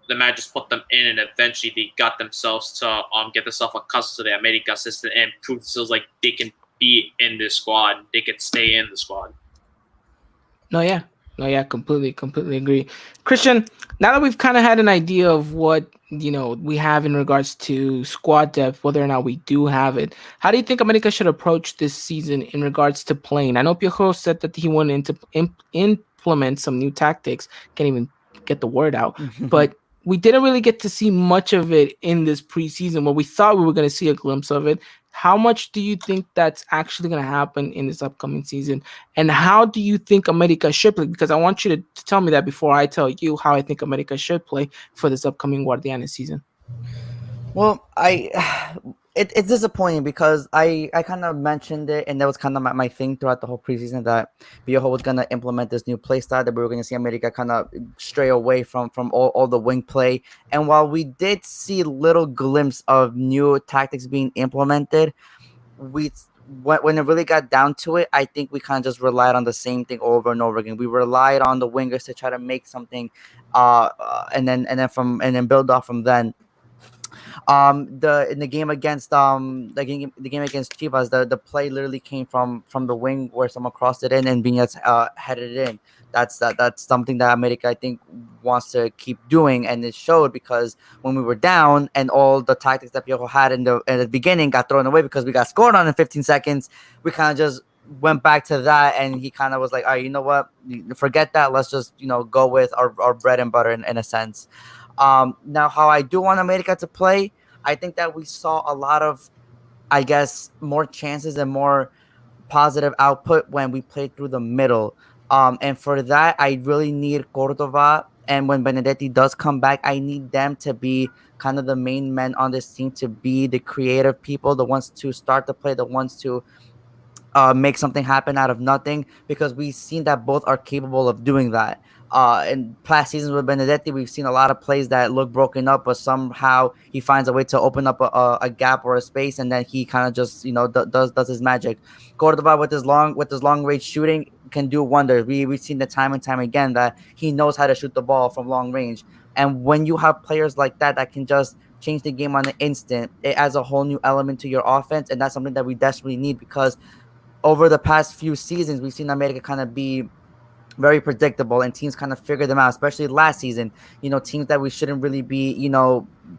[SPEAKER 5] The man just put them in, and eventually they got themselves to get themselves accustomed to the America system and prove themselves like they can be in this squad. They could stay in the squad.
[SPEAKER 2] No, yeah, completely agree. Christian, now that we've kind of had an idea of what we have in regards to squad depth, whether or not we do have it, how do you think America should approach this season in regards to playing? I know Piojo said that he wanted to implement some new tactics. Can't even get the word out, but we didn't really get to see much of it in this preseason. Where we thought we were going to see a glimpse of it. How much do you think that's actually going to happen in this upcoming season? And how do you think America should play? Because I want you to tell me that before I tell you how I think America should play for this upcoming GUARD1ANES season.
[SPEAKER 3] Well, it's disappointing because I kind of mentioned it, and that was kind of my thing throughout the whole preseason, that Piojo was going to implement this new play style, that we were going to see America kind of stray away from all the wing play. And while we did see little glimpse of new tactics being implemented, when it really got down to it, I think we kind of just relied on the same thing over and over again. We relied on the wingers to try to make something, and then build off from then. In the game against Chivas, the play literally came from the wing where someone crossed it in and Viñas headed it in. That's something that America, I think, wants to keep doing, and it showed because when we were down and all the tactics that Piojo had in the beginning got thrown away because we got scored on in 15 seconds, we kind of just went back to that, and he kind of was like, all right, you know what, forget that, let's just go with our bread and butter in a sense. Now, how I do want America to play, I think that we saw a lot of, I guess, more chances and more positive output when we played through the middle. And for that, I really need Cordova. And when Benedetti does come back, I need them to be kind of the main men on this team, to be the creative people, the ones to start the play, the ones to make something happen out of nothing, because we've seen that both are capable of doing that. In past seasons with Benedetti, we've seen a lot of plays that look broken up, but somehow he finds a way to open up a gap or a space, and then he kind of just does his magic. Cordova with his long range shooting, can do wonders. We've seen the time and time again that he knows how to shoot the ball from long range. And when you have players like that can just change the game on the instant, it adds a whole new element to your offense, and that's something that we desperately need, because over the past few seasons, we've seen America kind of be very predictable, and teams kind of figure them out, especially last season. Teams that we shouldn't really be,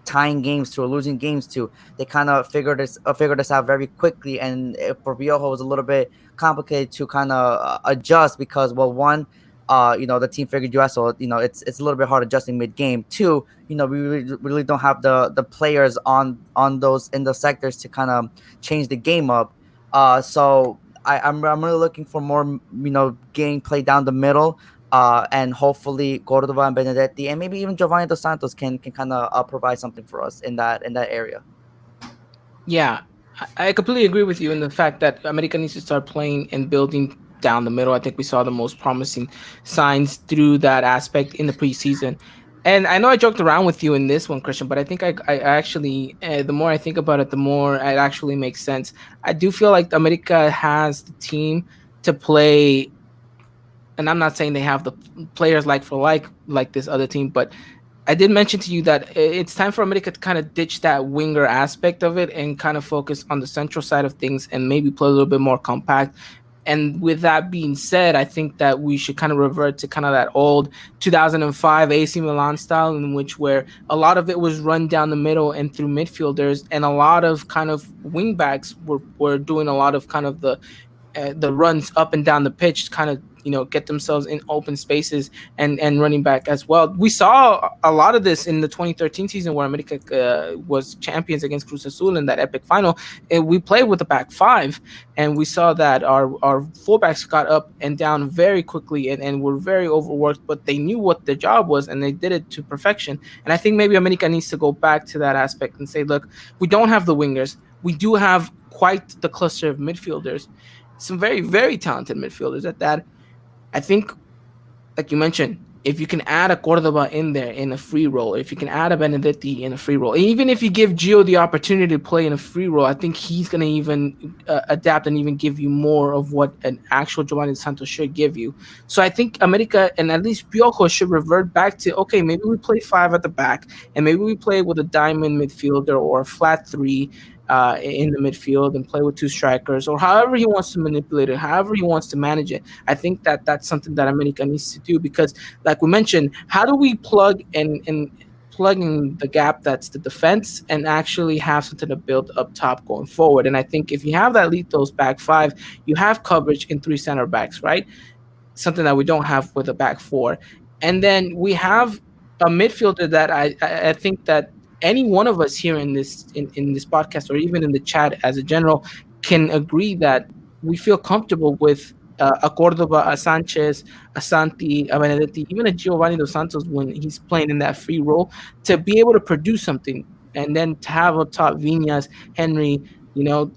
[SPEAKER 3] tying games to or losing games to, they kind of figured us out very quickly. And for Piojo, it was a little bit complicated to kind of adjust, because, well, one, the team figured you out, so it's a little bit hard adjusting mid game. Two, we really don't have the players on those in those sectors to kind of change the game up. So I'm really looking for more, game play down the middle, and hopefully Cordova and Benedetti, and maybe even Giovanni Dos Santos can kind of provide something for us in that area.
[SPEAKER 2] Yeah, I completely agree with you in the fact that America needs to start playing and building down the middle. I think we saw the most promising signs through that aspect in the preseason. And I know I joked around with you in this one, Christian, but I think I actually, the more I think about it, the more it actually makes sense. I do feel like America has the team to play, and I'm not saying they have the players like for like this other team, but I did mention to you that it's time for America to kind of ditch that winger aspect of it and kind of focus on the central side of things and maybe play a little bit more compact. And with that being said, I think that we should kind of revert to kind of that old 2005 AC Milan style, in which where a lot of it was run down the middle and through midfielders, and a lot of kind of wing backs were doing a lot of kind of the runs up and down the pitch, kind of get themselves in open spaces and running back as well. We saw a lot of this in the 2013 season where America was champions against Cruz Azul in that epic final. And we played with a back five, and we saw that our fullbacks got up and down very quickly and were very overworked, but they knew what their job was and they did it to perfection. And I think maybe America needs to go back to that aspect and say, look, we don't have the wingers. We do have quite the cluster of midfielders, some very, very talented midfielders at that. I think, like you mentioned, if you can add a Cordova in there in a free role, if you can add a Benedetti in a free role, even if you give Gio the opportunity to play in a free role, I think he's going to even adapt and even give you more of what an actual Giovanni Dos Santos should give you. So I think America, and at least Piojo, should revert back to, okay, maybe we play five at the back, and maybe we play with a diamond midfielder or a flat three in the midfield and play with two strikers, or however he wants to manipulate it, however he wants to manage it. I think that that's something that America needs to do, because like we mentioned, how do we plug in the gap that's the defense and actually have something to build up top going forward? And I think if you have that Litos back five, you have coverage in three center backs, right? Something that we don't have with a back four. And then we have a midfielder that I think that any one of us here in this podcast, or even in the chat as a general, can agree that we feel comfortable with a Cordova, a Sanchez, a Santi, a Benedetti, even a Giovanni Dos Santos when he's playing in that free role, to be able to produce something, and then to have up top Viñas, Henry,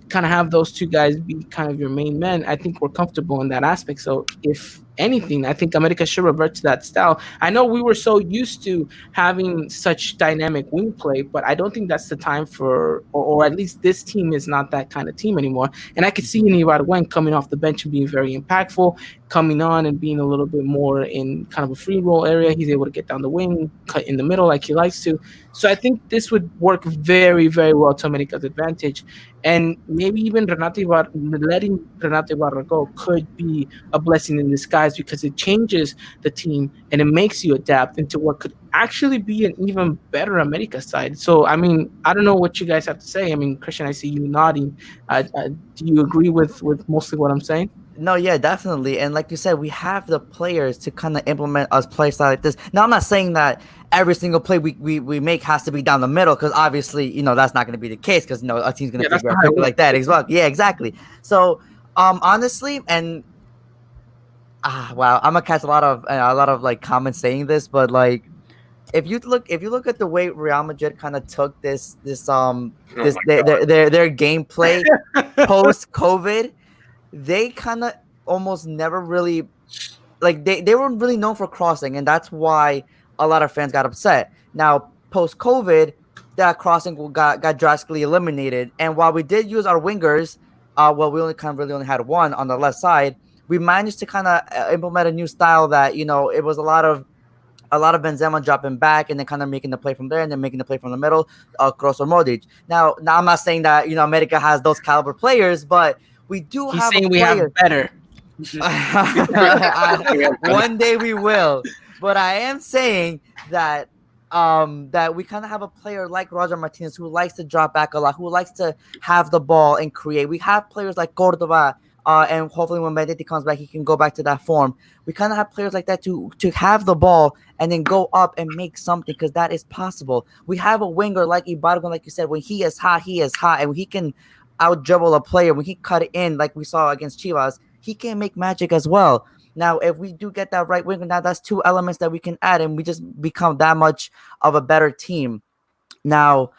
[SPEAKER 2] kind of have those two guys be kind of your main men. I think we're comfortable in that aspect. So if anything, I think America should revert to that style. I know we were so used to having such dynamic wing play, but I don't think that's the time for, or at least this team is not that kind of team anymore. And I could see GUARD1ANES coming off the bench and being very impactful, coming on and being a little bit more in kind of a free role area. He's able to get down the wing, cut in the middle like he likes to. So I think this would work very, very well to America's advantage. And maybe even letting Renato Ibarra go could be a blessing in disguise, because it changes the team and it makes you adapt into what could actually be an even better America side. So, I mean, I don't know what you guys have to say. I mean, Christian, I see you nodding. Do you agree with mostly what I'm saying?
[SPEAKER 3] No, yeah, definitely. And like you said, we have the players to kind of implement a play style like this. Now, I'm not saying that every single play we make has to be down the middle, because obviously, that's not going to be the case, because, a team's going to figure out like that as well. Yeah, exactly. So, honestly, and wow, I'm gonna catch a lot of like comments saying this, but like, if you look at the way Real Madrid kind of took their gameplay post COVID, they kind of almost never really, like, they were really known for crossing, and that's why a lot of fans got upset. Now post COVID, that crossing got drastically eliminated, and while we did use our wingers, we only had one on the left side. we managed to kind of implement a new style that, it was a lot of Benzema dropping back and then kind of making the play from there and then making the play from the middle, Kroos or Modric. Now I'm not saying that, America has those caliber players, but we do
[SPEAKER 2] He's
[SPEAKER 3] have a
[SPEAKER 2] saying we
[SPEAKER 3] player.
[SPEAKER 2] have better.
[SPEAKER 3] One day we will. But I am saying that that we kind of have a player like Roger Martinez who likes to drop back a lot, who likes to have the ball and create. We have players like Cordova, and hopefully when Mendy comes back, he can go back to that form. We kind of have players like that to have the ball and then go up and make something, because that is possible. We have a winger like Ibargüen, like you said, when he is hot, and he can out dribble a player. When he cut it in, like we saw against Chivas, he can make magic as well. Now, if we do get that right winger, now that's two elements that we can add, and we just become that much of a better team. Now,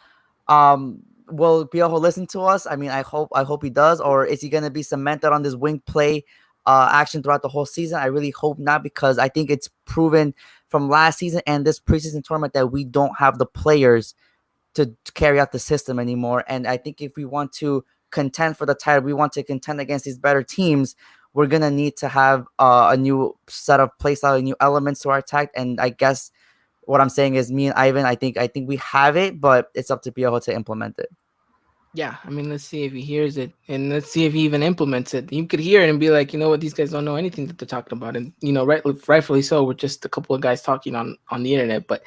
[SPEAKER 3] will Piojo listen to us? I mean, I hope he does. Or is he going to be cemented on this wing play action throughout the whole season? I really hope not, because I think it's proven from last season and this preseason tournament that we don't have the players to carry out the system anymore. And I think if we want to contend for the title, we want to contend against these better teams, we're going to need to have a new set of play style, new elements to our attack. And I guess what I'm saying is, me and Ivan, I think we have it, but it's up to Piojo to implement it.
[SPEAKER 2] Yeah, I mean, let's see if he hears it, and let's see if he even implements it. You could hear it and be like, you know what, these guys don't know anything that they're talking about, and rightfully so. We're just a couple of guys talking on the internet, but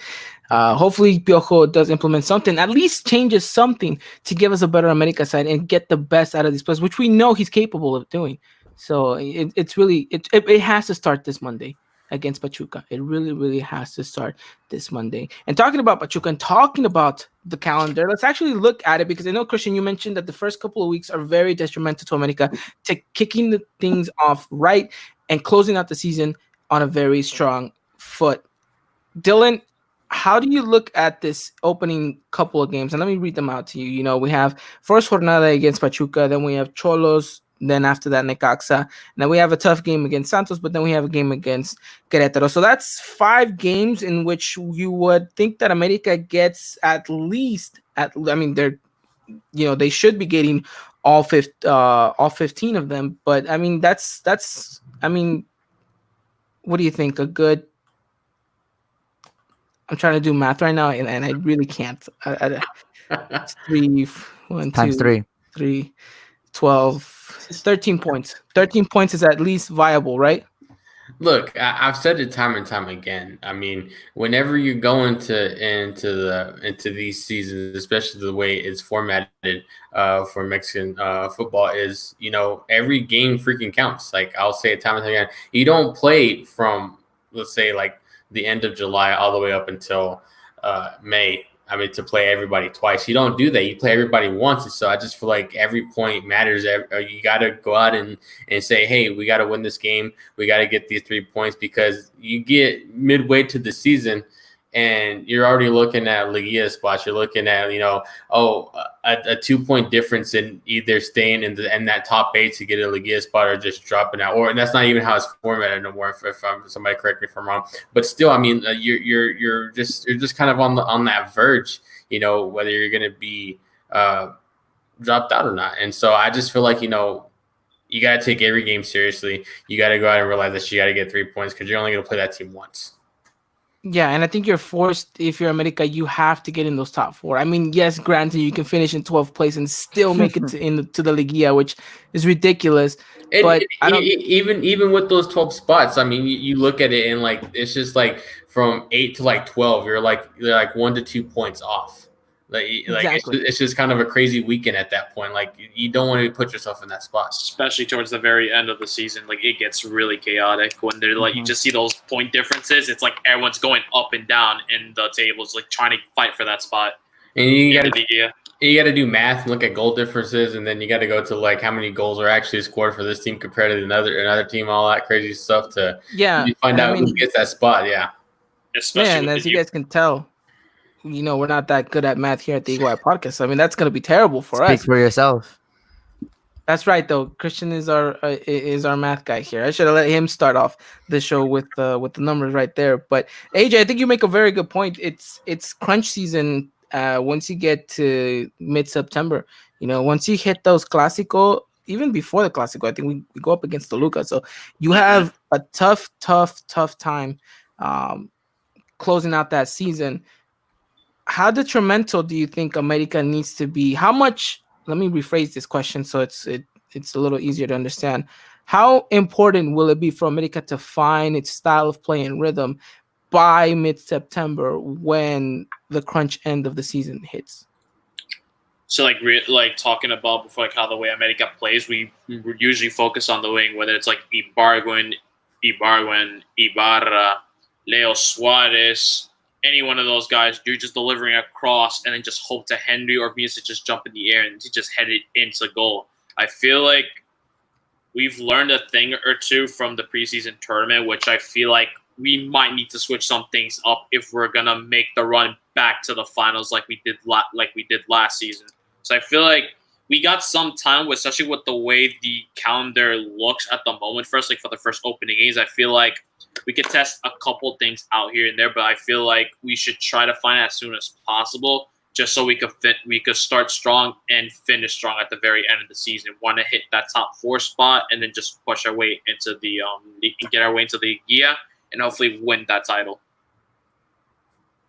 [SPEAKER 2] hopefully Piojo does implement something, at least changes something to give us a better America side and get the best out of these players, which we know he's capable of doing. So it has to start this Monday against Pachuca. It really, really has to start this Monday. And talking about Pachuca and talking about the calendar, let's actually look at it, because I know, Christian, you mentioned that the first couple of weeks are very detrimental to America, to kicking the things off right and closing out the season on a very strong foot. Dylan, how do you look at this opening couple of games? And let me read them out to you. You know, we have first jornada against Pachuca, then we have Cholos, then after that Necaxa. Now we have a tough game against Santos, but then we have a game against Querétaro. So that's 5 games in which you would think that America gets at least they're, they should be getting all 15 of them. But I mean, that's what do you think? A good, I'm trying to do math right now, and I really can't. It's 3, 1,
[SPEAKER 3] Times
[SPEAKER 2] 2, 3, 12, 13 points. 13 points is at least viable, right?
[SPEAKER 4] Look, I've said it time and time again. I mean, whenever you go into these seasons, especially the way it's formatted for Mexican football, is every game freaking counts. Like, I'll say it time and time again. You don't play from, let's say, like the end of July all the way up until May. I mean, to play everybody twice. You don't do that. You play everybody once. And so I just feel like every point matters. You got to go out and say, hey, we got to win this game. We got to get these 3 points, because you get midway to the season and you're already looking at Liguilla spots. You're looking at, a 2-point difference in either staying in that top 8 to get a Liguilla spot, or just dropping out. And that's not even how it's formatted no more. If somebody correct me if I'm wrong, but still, I mean, you're just kind of on that verge, whether you're going to be dropped out or not. And so I just feel like, you got to take every game seriously. You got to go out and realize that you got to get 3 points, because you're only going to play that team once.
[SPEAKER 2] Yeah, and I think you're forced, if you're America, you have to get in those top 4. I mean, yes, granted, you can finish in 12th place and still make it to the Liguilla, which is ridiculous. But
[SPEAKER 4] even with those 12 spots, I mean, you look at it and like it's just like from 8 to like 12, you're like 1 to 2 points off.
[SPEAKER 2] Exactly.
[SPEAKER 4] It's just kind of a crazy weekend at that point. Like, you don't want to put yourself in that spot,
[SPEAKER 5] especially towards the very end of the season. Like, it gets really chaotic when they're like, you just see those point differences. It's like everyone's going up and down in the tables, like trying to fight for that spot.
[SPEAKER 4] And you got to do math and look at goal differences, and then you got to go to like how many goals are actually scored for this team compared to another team, all that crazy stuff to find out who gets that spot. Yeah,
[SPEAKER 5] especially
[SPEAKER 2] and as you guys can tell, we're not that good at math here at the EGY podcast. I mean, that's going to be terrible for us.
[SPEAKER 3] Speak for yourself.
[SPEAKER 2] That's right, though. Christian is our math guy here. I should have let him start off the show with the numbers right there. But AJ, I think you make a very good point. It's crunch season once you get to mid-September. Once you hit those Clásico, even before the Clásico. I think we go up against Toluca. So you have a tough time closing out that season. How detrimental do you think America needs to be? How much? Let me rephrase this question so it's a little easier to understand. How important will it be for America to find its style of play and rhythm by mid-September when the crunch end of the season hits?
[SPEAKER 5] So like talking about before, like how the way America plays, we usually focus on the wing, whether it's like Ibargüen, Ibarra, Leo Suarez, any one of those guys. You're just delivering a cross and then just hope to Henry or Venus to just jump in the air and to just head it into goal. I feel like we've learned a thing or two from the preseason tournament, which I feel like we might need to switch some things up if we're gonna make the run back to the finals like we did last season. So I feel like we got some time, especially with the way the calendar looks at the moment. First, like for the first opening games, I feel like we could test a couple things out here and there, but I feel like we should try to find it as soon as possible, just so we could start strong and finish strong at the very end of the season. Want to hit that top 4 spot and then just push our way into the get our way into the Guia and hopefully win that title.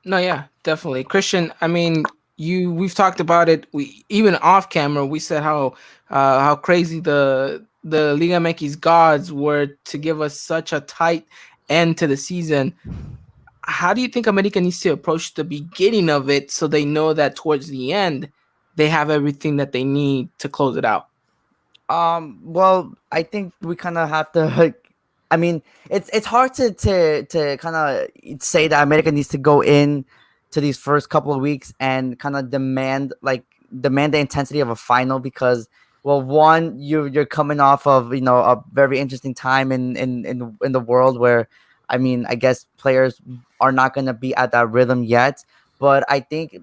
[SPEAKER 5] No,
[SPEAKER 2] yeah, definitely, Christian. I mean, we've talked about it. We even off camera we said how crazy the Liga MX gods were to give us such a tight end to the season. How do you think America needs to approach the beginning of it so they know that towards the end they have everything that they need to close it out?
[SPEAKER 3] Well, I think we kind of have to. I mean, it's hard to kind of say that America needs to go in to these first couple of weeks and kind of demand the intensity of a final, because, well, one, you're coming off of a very interesting time in the world where, I mean, I guess players are not going to be at that rhythm yet, but I think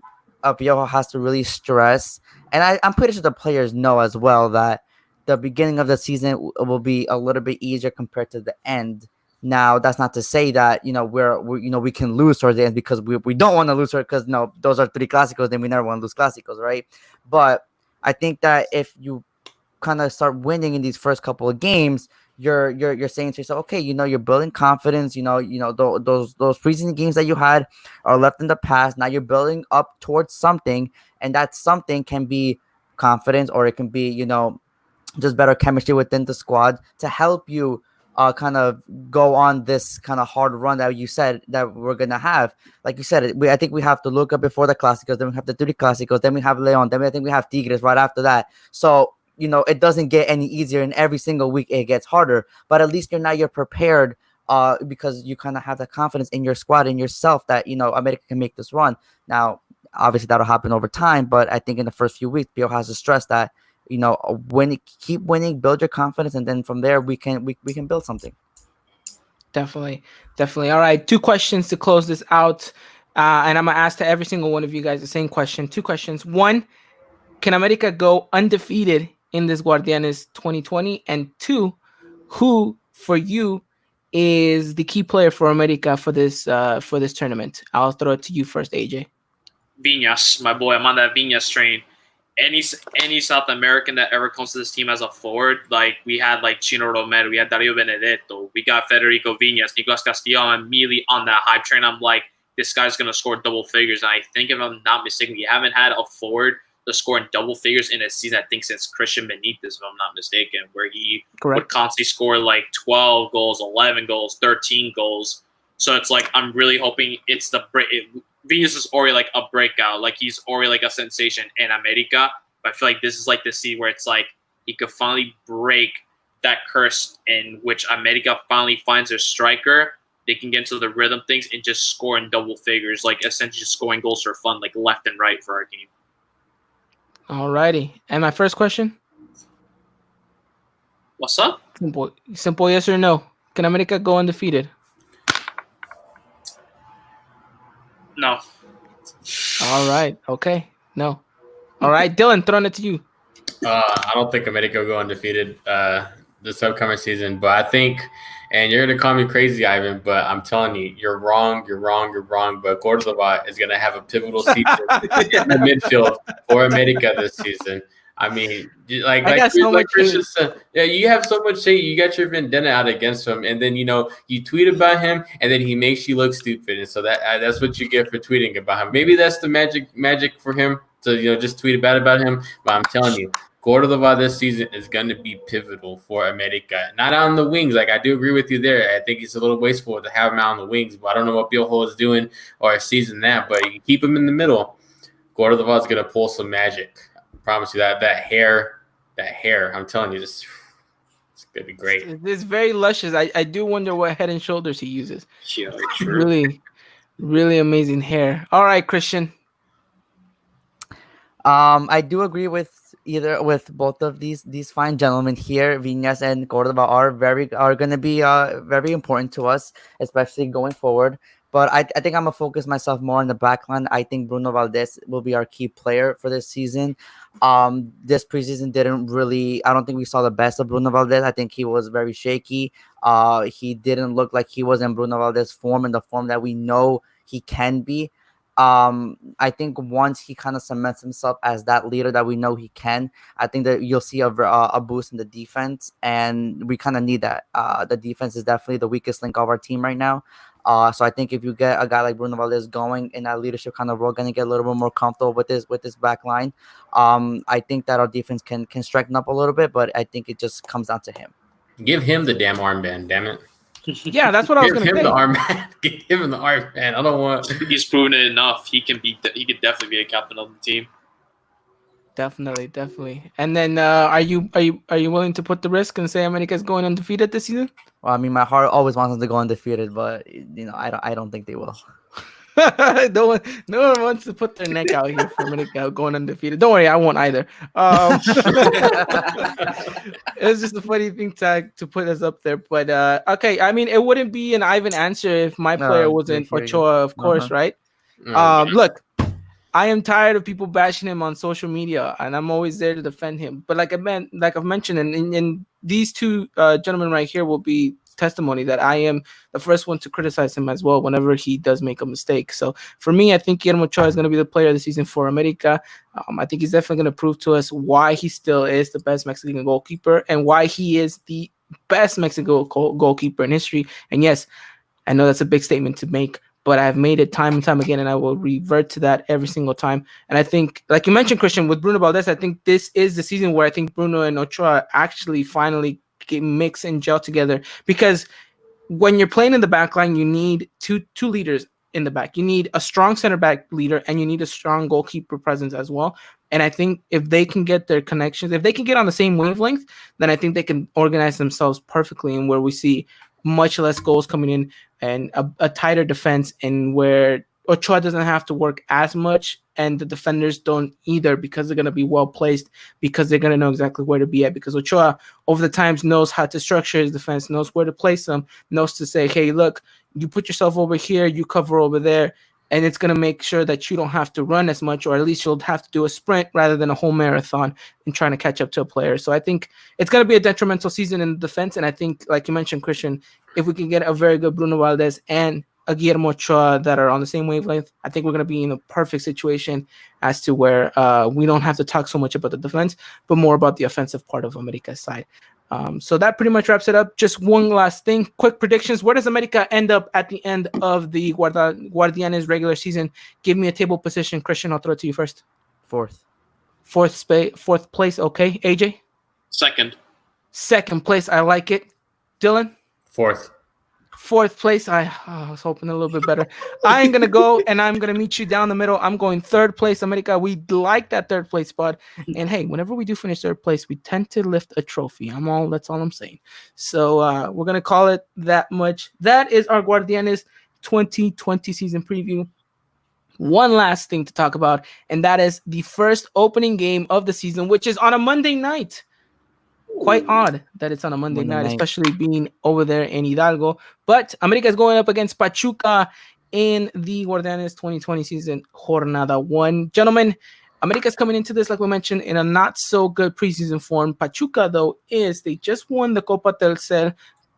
[SPEAKER 3] Piojo has to really stress, and I'm pretty sure the players know as well, that the beginning of the season will be a little bit easier compared to the end. Now, that's not to say that we can lose towards the end, because we don't want to lose, because those are 3 clásicos, then we never want to lose clásicos, right? But I think that if you kind of start winning in these first couple of games, you're saying to yourself, okay, you're building confidence. Those preseason games that you had are left in the past. Now you're building up towards something, and that something can be confidence, or it can be just better chemistry within the squad to help you kind of go on this kind of hard run that you said that we're gonna have. Like you said, I think we have to look up before the Clásicos, then we have the 3 Clásicos, then we have León, then I think we have Tigres right after that. So it doesn't get any easier, and every single week it gets harder. But at least you're prepared, because you kind of have the confidence in your squad and yourself that America can make this run. Now, obviously that'll happen over time, but I think in the first few weeks, Pio has to stress that keep winning, build your confidence, and then from there we can build something.
[SPEAKER 2] Definitely. All right, 2 questions to close this out, and I'm gonna ask to every single one of you guys the same question. 2 questions. 1, can America go undefeated in this GUARD1ANES 2020? And 2, who for you is the key player for America for this tournament? I'll throw it to you first, AJ.
[SPEAKER 5] Viñas, my boy. I'm on that Viñas train. Any South American that ever comes to this team as a forward, like we had like Chino Romero, we had Dario Benedetto, we got Federico Viñas, Nicolas Castillo. I'm immediately on that hype train. I'm like, this guy's gonna score double figures. And I think, if I'm not mistaken, we haven't had a forward to score in double figures in a season, I think, since Christian Benitez, if I'm not mistaken, where he would constantly score like 12 goals, 11 goals, 13 goals. So it's like, I'm really hoping it's Venus is already like a breakout, like he's already like a sensation in America. But I feel like this is like the scene where it's like he could finally break that curse in which America finally finds their striker. They can get into the rhythm things and just score in double figures, like essentially just scoring goals for fun, like left and right for our game.
[SPEAKER 2] Alrighty. And my first question?
[SPEAKER 5] What's up?
[SPEAKER 2] Simple yes or no. Can America go undefeated?
[SPEAKER 5] No.
[SPEAKER 2] All right. Okay. No. All right, Dylan, throwing it to you.
[SPEAKER 4] I don't think America will go undefeated this upcoming season, but I think, and you're going to call me crazy, Ivan, but I'm telling you, you're wrong. But Cordova is going to have a pivotal season in the midfield for America this season. I mean,
[SPEAKER 2] I got so much
[SPEAKER 4] Christian said, yeah, you have so much hate. You got your vendetta out against him, and then you tweet about him, and then he makes you look stupid, and so that's what you get for tweeting about him. Maybe that's the magic for him to just tweet about him. But I'm telling you, Cordova this season is going to be pivotal for America. Not on the wings. Like, I do agree with you there. I think it's a little wasteful to have him out on the wings, but I don't know what Piojo is doing or season that, but you keep him in the middle. Cordova is going to pull some magic. I promise you that hair, I'm telling you, it's going to be great.
[SPEAKER 2] It's very luscious. I do wonder what Head and Shoulders he uses.
[SPEAKER 5] Yeah, true.
[SPEAKER 2] Really, really amazing hair. All right, Christian.
[SPEAKER 3] I do agree with both of these fine gentlemen here. Viñas and Cordova are going to be very important to us, especially going forward. But I think I'm gonna focus myself more on the back line. I think Bruno Valdez will be our key player for this season. This preseason I don't think we saw the best of Bruno Valdez. I think he was very shaky. He didn't look like he was in Bruno Valdez form, and the form that we know he can be. I think once he kind of cements himself as that leader that we know he can, I think that you'll see a boost in the defense, and we kind of need that. The defense is definitely the weakest link of our team right now. So I think if you get a guy like Bruno Valdez going in that leadership kind of role, going to get a little bit more comfortable with this back line. I think that our defense can strengthen up a little bit, but I think it just comes down to him.
[SPEAKER 4] Give him the damn armband, damn it.
[SPEAKER 2] Yeah, that's what I was going to say.
[SPEAKER 4] Give him the armband. Give him the armband. I don't want.
[SPEAKER 5] He's proven it enough. He could definitely be a captain of the team.
[SPEAKER 2] Definitely. And then, are you willing to put the risk and say America's going undefeated this season?
[SPEAKER 3] Well, I mean, my heart always wants them to go undefeated, but I don't think they will.
[SPEAKER 2] No one wants to put their neck out here for America going undefeated. Don't worry, I won't either. It's just a funny thing to put us up there. But okay, I mean, it wouldn't be an Ivan answer if my player wasn't Ochoa, of course, right? Look, I am tired of people bashing him on social media, and I'm always there to defend him. But like I've mentioned, and these two gentlemen right here will be testimony that I am the first one to criticize him as well whenever he does make a mistake. So for me, I think Guillermo Ochoa is going to be the player of the season for America. I think he's definitely going to prove to us why he still is the best Mexican goalkeeper and why he is the best Mexican goalkeeper in history. And yes, I know that's a big statement to make, but I've made it time and time again, and I will revert to that every single time. And I think, like you mentioned, Christian, with Bruno Valdez, I think this is the season where I think Bruno and Ochoa actually finally mix and gel together, because when you're playing in the back line, you need two leaders in the back. You need a strong center back leader, and you need a strong goalkeeper presence as well. And I think if they can get their connections, if they can get on the same wavelength, then I think they can organize themselves perfectly, and where we see much less goals coming in and a tighter defense, and where Ochoa doesn't have to work as much, and the defenders don't either, because they're going to be well placed, because they're going to know exactly where to be at, because Ochoa over the times knows how to structure his defense, knows where to place them, knows to say, hey, look, you put yourself over here, you cover over there, and it's going to make sure that you don't have to run as much, or at least you'll have to do a sprint rather than a whole marathon and trying to catch up to a player. So I think it's going to be a detrimental season in the defense, and I think, like you mentioned, Christian, if we can get a very good Bruno Valdez and a Guillermo Ochoa that are on the same wavelength, I think we're going to be in a perfect situation as to where we don't have to talk so much about the defense, but more about the offensive part of America's side. So that pretty much wraps it up. Just one last thing, quick predictions. Where does America end up at the end of the GUARD1ANES regular season? Give me a table position. Christian, I'll throw it to you first.
[SPEAKER 3] Fourth
[SPEAKER 2] place. Okay. AJ? Second place. I like it. Dylan? Fourth place. I was hoping a little bit better. I'm going to go and I'm going to meet you down the middle. I'm going third place, America. We like that third place spot. And hey, whenever we do finish third place, we tend to lift a trophy. That's all I'm saying. So we're going to call it that much. That is our GUARD1ANES 2020 season preview. One last thing to talk about, and that is the first opening game of the season, which is on a Monday night. Quite odd that it's on a Monday night, especially being over there in Hidalgo. But America is going up against Pachuca in the GUARD1ANES 2020 season, Jornada 1. Gentlemen, America is coming into this, like we mentioned, in a not-so-good preseason form. Pachuca, though, they just won the Copa Telcel.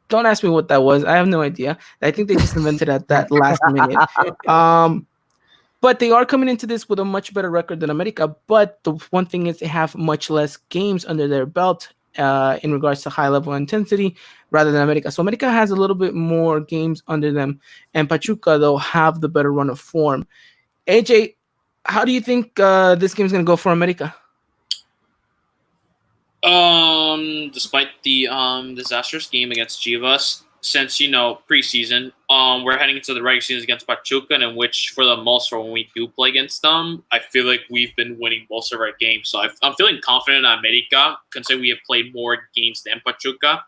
[SPEAKER 2] Don't ask me what that was. I have no idea. I think they just invented at that last minute. But they are coming into this with a much better record than America. But the one thing is they have much less games under their belt in regards to high level intensity rather than America. So America has a little bit more games under them, and Pachuca, though, have the better run of form. AJ, how do you think this game's going to go for America?
[SPEAKER 5] Despite the disastrous game against Chivas, since preseason, we're heading into the regular season against Pachuca, and in which, for the most part, when we do play against them, I feel like we've been winning most of our games. So I'm feeling confident in America, considering we have played more games than Pachuca.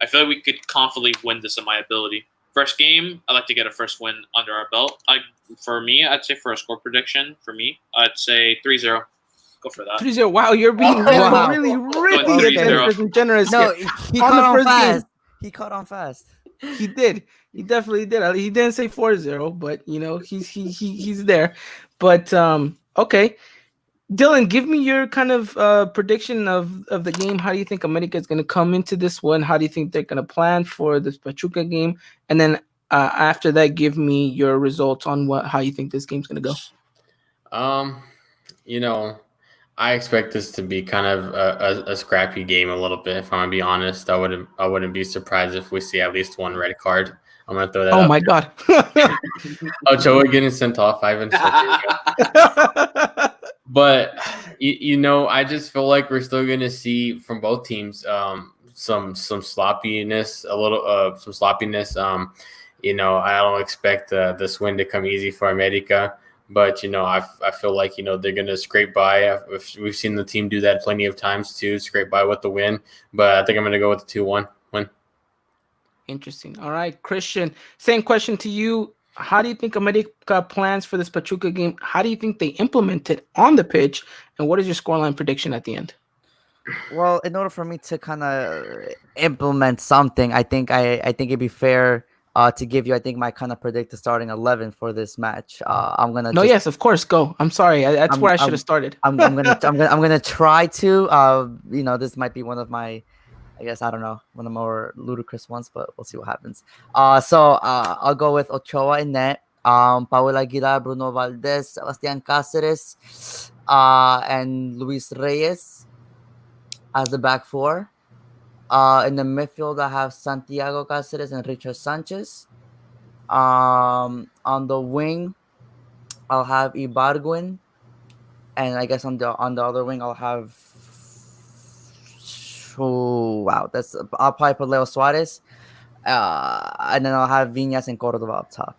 [SPEAKER 5] I feel like we could confidently win this in my ability. First game, I'd like to get a first win under our belt. For me, I'd say for a score prediction, I'd say 3-0. Go for that.
[SPEAKER 2] 3-0. Wow, you're being really generous.
[SPEAKER 3] No,
[SPEAKER 2] here.
[SPEAKER 3] he caught on fast. He caught on fast.
[SPEAKER 2] He did. He definitely did. He didn't say 4-0, but he's there. But okay. Dylan, give me your kind of prediction of the game. How do you think America is going to come into this one? How do you think they're going to plan for this Pachuca game? And then after that, give me your results on how you think this game's going to go.
[SPEAKER 4] I expect this to be kind of a scrappy game a little bit. If I'm gonna be honest, I wouldn't be surprised if we see at least one red card. I'm gonna throw that.
[SPEAKER 2] Oh my God!
[SPEAKER 4] Ochoa getting sent off. Ivan. But I just feel like we're still gonna see from both teams some sloppiness, some sloppiness. I don't expect this win to come easy for America. But, I feel like, they're going to scrape by. We've seen the team do that plenty of times too, scrape by with the win. But I think I'm going to go with the 2-1 win.
[SPEAKER 2] Interesting. All right, Christian, same question to you. How do you think America plans for this Pachuca game? How do you think they implement it on the pitch? And what is your scoreline prediction at the end?
[SPEAKER 3] Well, in order for me to kind of implement something, I think it'd be fair to give you, I think, my kind of predict the starting 11 for this match. I'm gonna.
[SPEAKER 2] Yes, of course, go. I'm sorry, that's where I should have started.
[SPEAKER 3] I'm gonna try to. This might be one of my, I guess, I don't know, one of the more ludicrous ones, but we'll see what happens. So I'll go with Ochoa in net. Paul Aguilar, Bruno Valdez, Sebastian Cáceres, and Luis Reyes as the back four. In the midfield, I have Santiago Cáceres and Richard Sanchez. On the wing, I'll have Ibargüen, and I guess on the other wing, I'll have. I'll probably put Leo Suarez, and then I'll have Viñas and Córdoba up top.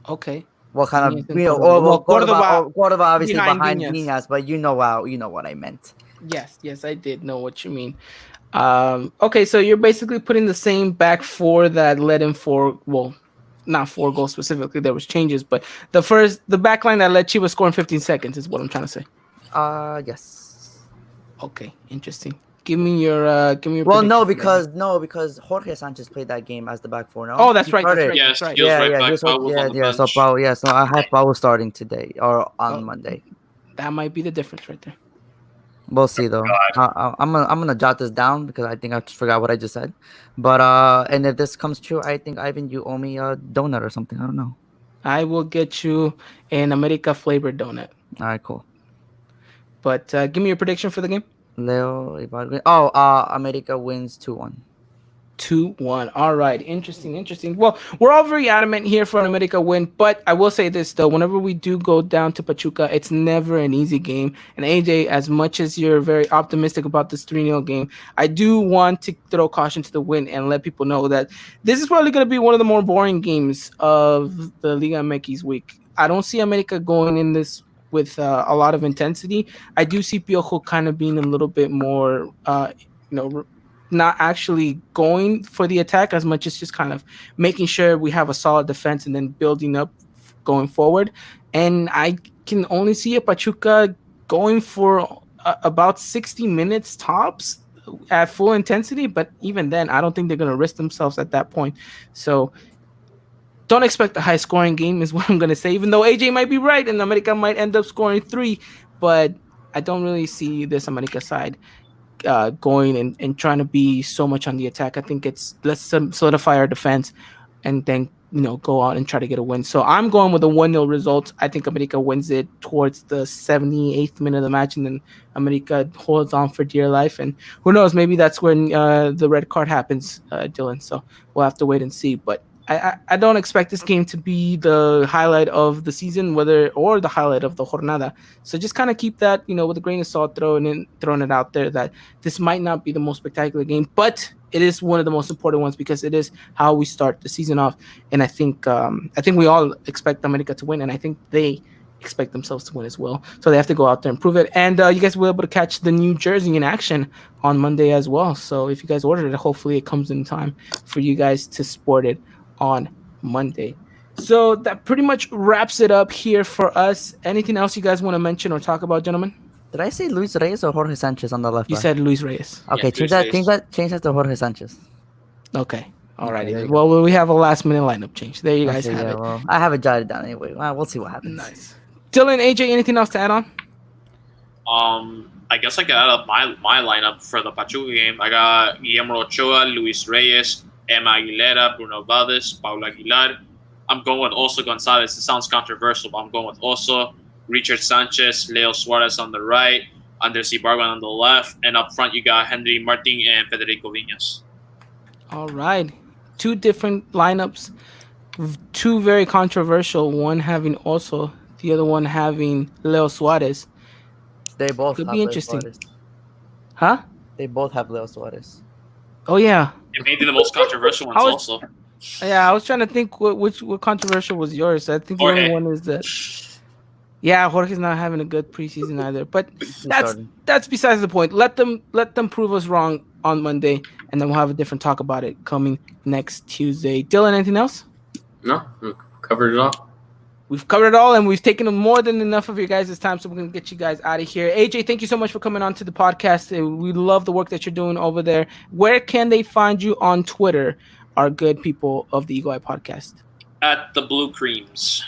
[SPEAKER 2] Okay.
[SPEAKER 3] What kind of Córdoba obviously behind Viñas, but you know what I meant.
[SPEAKER 2] Yes, I did know what you mean. Okay, so you're basically putting the same back four that led in not 4 goals specifically. There was changes, but the back line that led Chivas score in 15 seconds is what I'm trying to say.
[SPEAKER 3] Yes.
[SPEAKER 2] Okay, interesting. Give me your.
[SPEAKER 3] Well, no, because Jorge Sanchez played that game as the back four. No.
[SPEAKER 2] Oh, that's right.
[SPEAKER 5] Yes, right. He was right back.
[SPEAKER 3] So Paul. So I had Paul starting today or on Monday.
[SPEAKER 2] That might be the difference right there.
[SPEAKER 3] We'll see though. I'm gonna jot this down because I think I just forgot what I just said. But and if this comes true, I think Ivan, you owe me a donut or something. I don't know.
[SPEAKER 2] I will get you an America flavored donut.
[SPEAKER 3] All right, cool.
[SPEAKER 2] But give me your prediction for the game.
[SPEAKER 3] Leo Ibargüen. America wins 2-1.
[SPEAKER 2] 2-1. All right. Interesting. Well, we're all very adamant here for an America win, but I will say this, though. Whenever we do go down to Pachuca, it's never an easy game. And AJ, as much as you're very optimistic about this 3-0 game, I do want to throw caution to the wind and let people know that this is probably going to be one of the more boring games of the Liga MX week. I don't see America going in this with a lot of intensity. I do see Piojo kind of being a little bit more, not actually going for the attack as much as just kind of making sure we have a solid defense and then building up going forward. And I can only see a Pachuca going for about 60 minutes tops at full intensity. But even then, I don't think they're going to risk themselves at that point. So don't expect a high scoring game is what I'm going to say, even though AJ might be right and America might end up scoring 3. But I don't really see this America side going and trying to be so much on the attack. I think let's solidify our defense and then go out and try to get a win. So I'm going with a 1-0 result. I think America wins it towards the 78th minute of the match, and then America holds on for dear life. And who knows, maybe that's when the red card happens, Dylan. So we'll have to wait and see. But I don't expect this game to be the highlight of the season, or the highlight of the jornada. So just kind of keep that, with a grain of salt, throwing it out there that this might not be the most spectacular game, but it is one of the most important ones because it is how we start the season off. And I think we all expect America to win, and I think they expect themselves to win as well. So they have to go out there and prove it. And you guys will be able to catch the New Jersey in action on Monday as well. So if you guys ordered it, hopefully it comes in time for you guys to sport it on Monday. So that pretty much wraps it up here for us. Anything else you guys want to mention or talk about, gentlemen?
[SPEAKER 3] Did I say Luis Reyes or Jorge Sanchez on the left?
[SPEAKER 2] You said Luis Reyes.
[SPEAKER 3] Okay, change that to Jorge Sanchez.
[SPEAKER 2] Okay. All right. Well, we have a last minute lineup change. There you guys have it.
[SPEAKER 3] Well, I have it jotted down anyway. We'll see what happens.
[SPEAKER 2] Nice. Dylan, AJ, anything else to add on?
[SPEAKER 5] I guess I can add up my lineup for the Pachuca game. I got Guillermo Ochoa, Luis Reyes, Emma Aguilera, Bruno Valdez, Paula Aguilar. I'm going with Oso Gonzalez. It sounds controversial, but I'm going with Oso. Richard Sanchez, Leo Suarez on the right, Andres Ibargüen on the left, and up front you got Henry Martin and Federico Viñas.
[SPEAKER 2] All right. 2 different lineups, 2 very controversial, one having Oso, the other one having Leo Suarez.
[SPEAKER 3] They both
[SPEAKER 2] could
[SPEAKER 3] have
[SPEAKER 2] be
[SPEAKER 3] Leo
[SPEAKER 2] interesting.
[SPEAKER 3] Suarez.
[SPEAKER 2] Huh?
[SPEAKER 3] They both have Leo Suarez.
[SPEAKER 2] Oh, yeah.
[SPEAKER 5] And maybe the most controversial ones also.
[SPEAKER 2] Yeah, I was trying to think what controversial was yours. I think the only one is that. Yeah, Jorge's not having a good preseason either. But that's besides the point. Let them prove us wrong on Monday, and then we'll have a different talk about it coming next Tuesday. Dylan, anything else?
[SPEAKER 4] No, we covered it all.
[SPEAKER 2] We've covered it all, and we've taken more than enough of your guys' time, so we're going to get you guys out of here. AJ, thank you so much for coming on to the podcast. We love the work that you're doing over there. Where can they find you on Twitter, our good people of the Eagle Eye Podcast?
[SPEAKER 5] At the Blue Creams.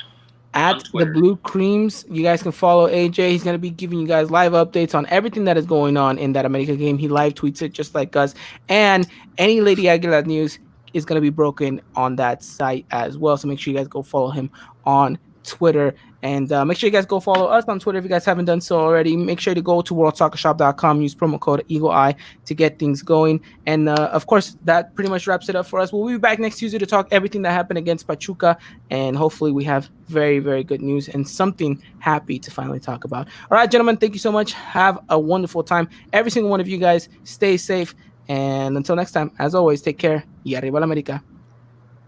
[SPEAKER 2] At the Blue Creams. You guys can follow AJ. He's going to be giving you guys live updates on everything that is going on in that America game. He live tweets it just like us. And any Lady Aguilar news is going to be broken on that site as well. So make sure you guys go follow him on Twitter, and make sure you guys go follow us on Twitter if you guys haven't done so already. Make sure to go to worldsoccershop.com, use promo code EagleEye to get things going. And of course, that pretty much wraps it up for us. We'll be back next Tuesday to talk everything that happened against Pachuca, and hopefully we have very, very good news and something happy to finally talk about. All right, gentlemen, thank you so much. Have a wonderful time. Every single one of you guys, stay safe, and until next time, as always, take care. Y arriba la América.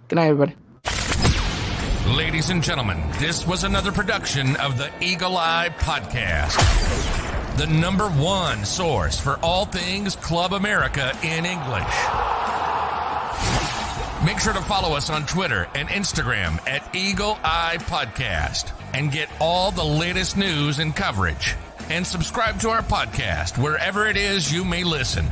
[SPEAKER 2] Good night, everybody.
[SPEAKER 1] Ladies and gentlemen, this was another production of the Eagle Eye Podcast, the #1 source for all things Club America in English. Make sure to follow us on Twitter and Instagram at Eagle Eye Podcast and get all the latest news and coverage. And subscribe to our podcast wherever it is you may listen.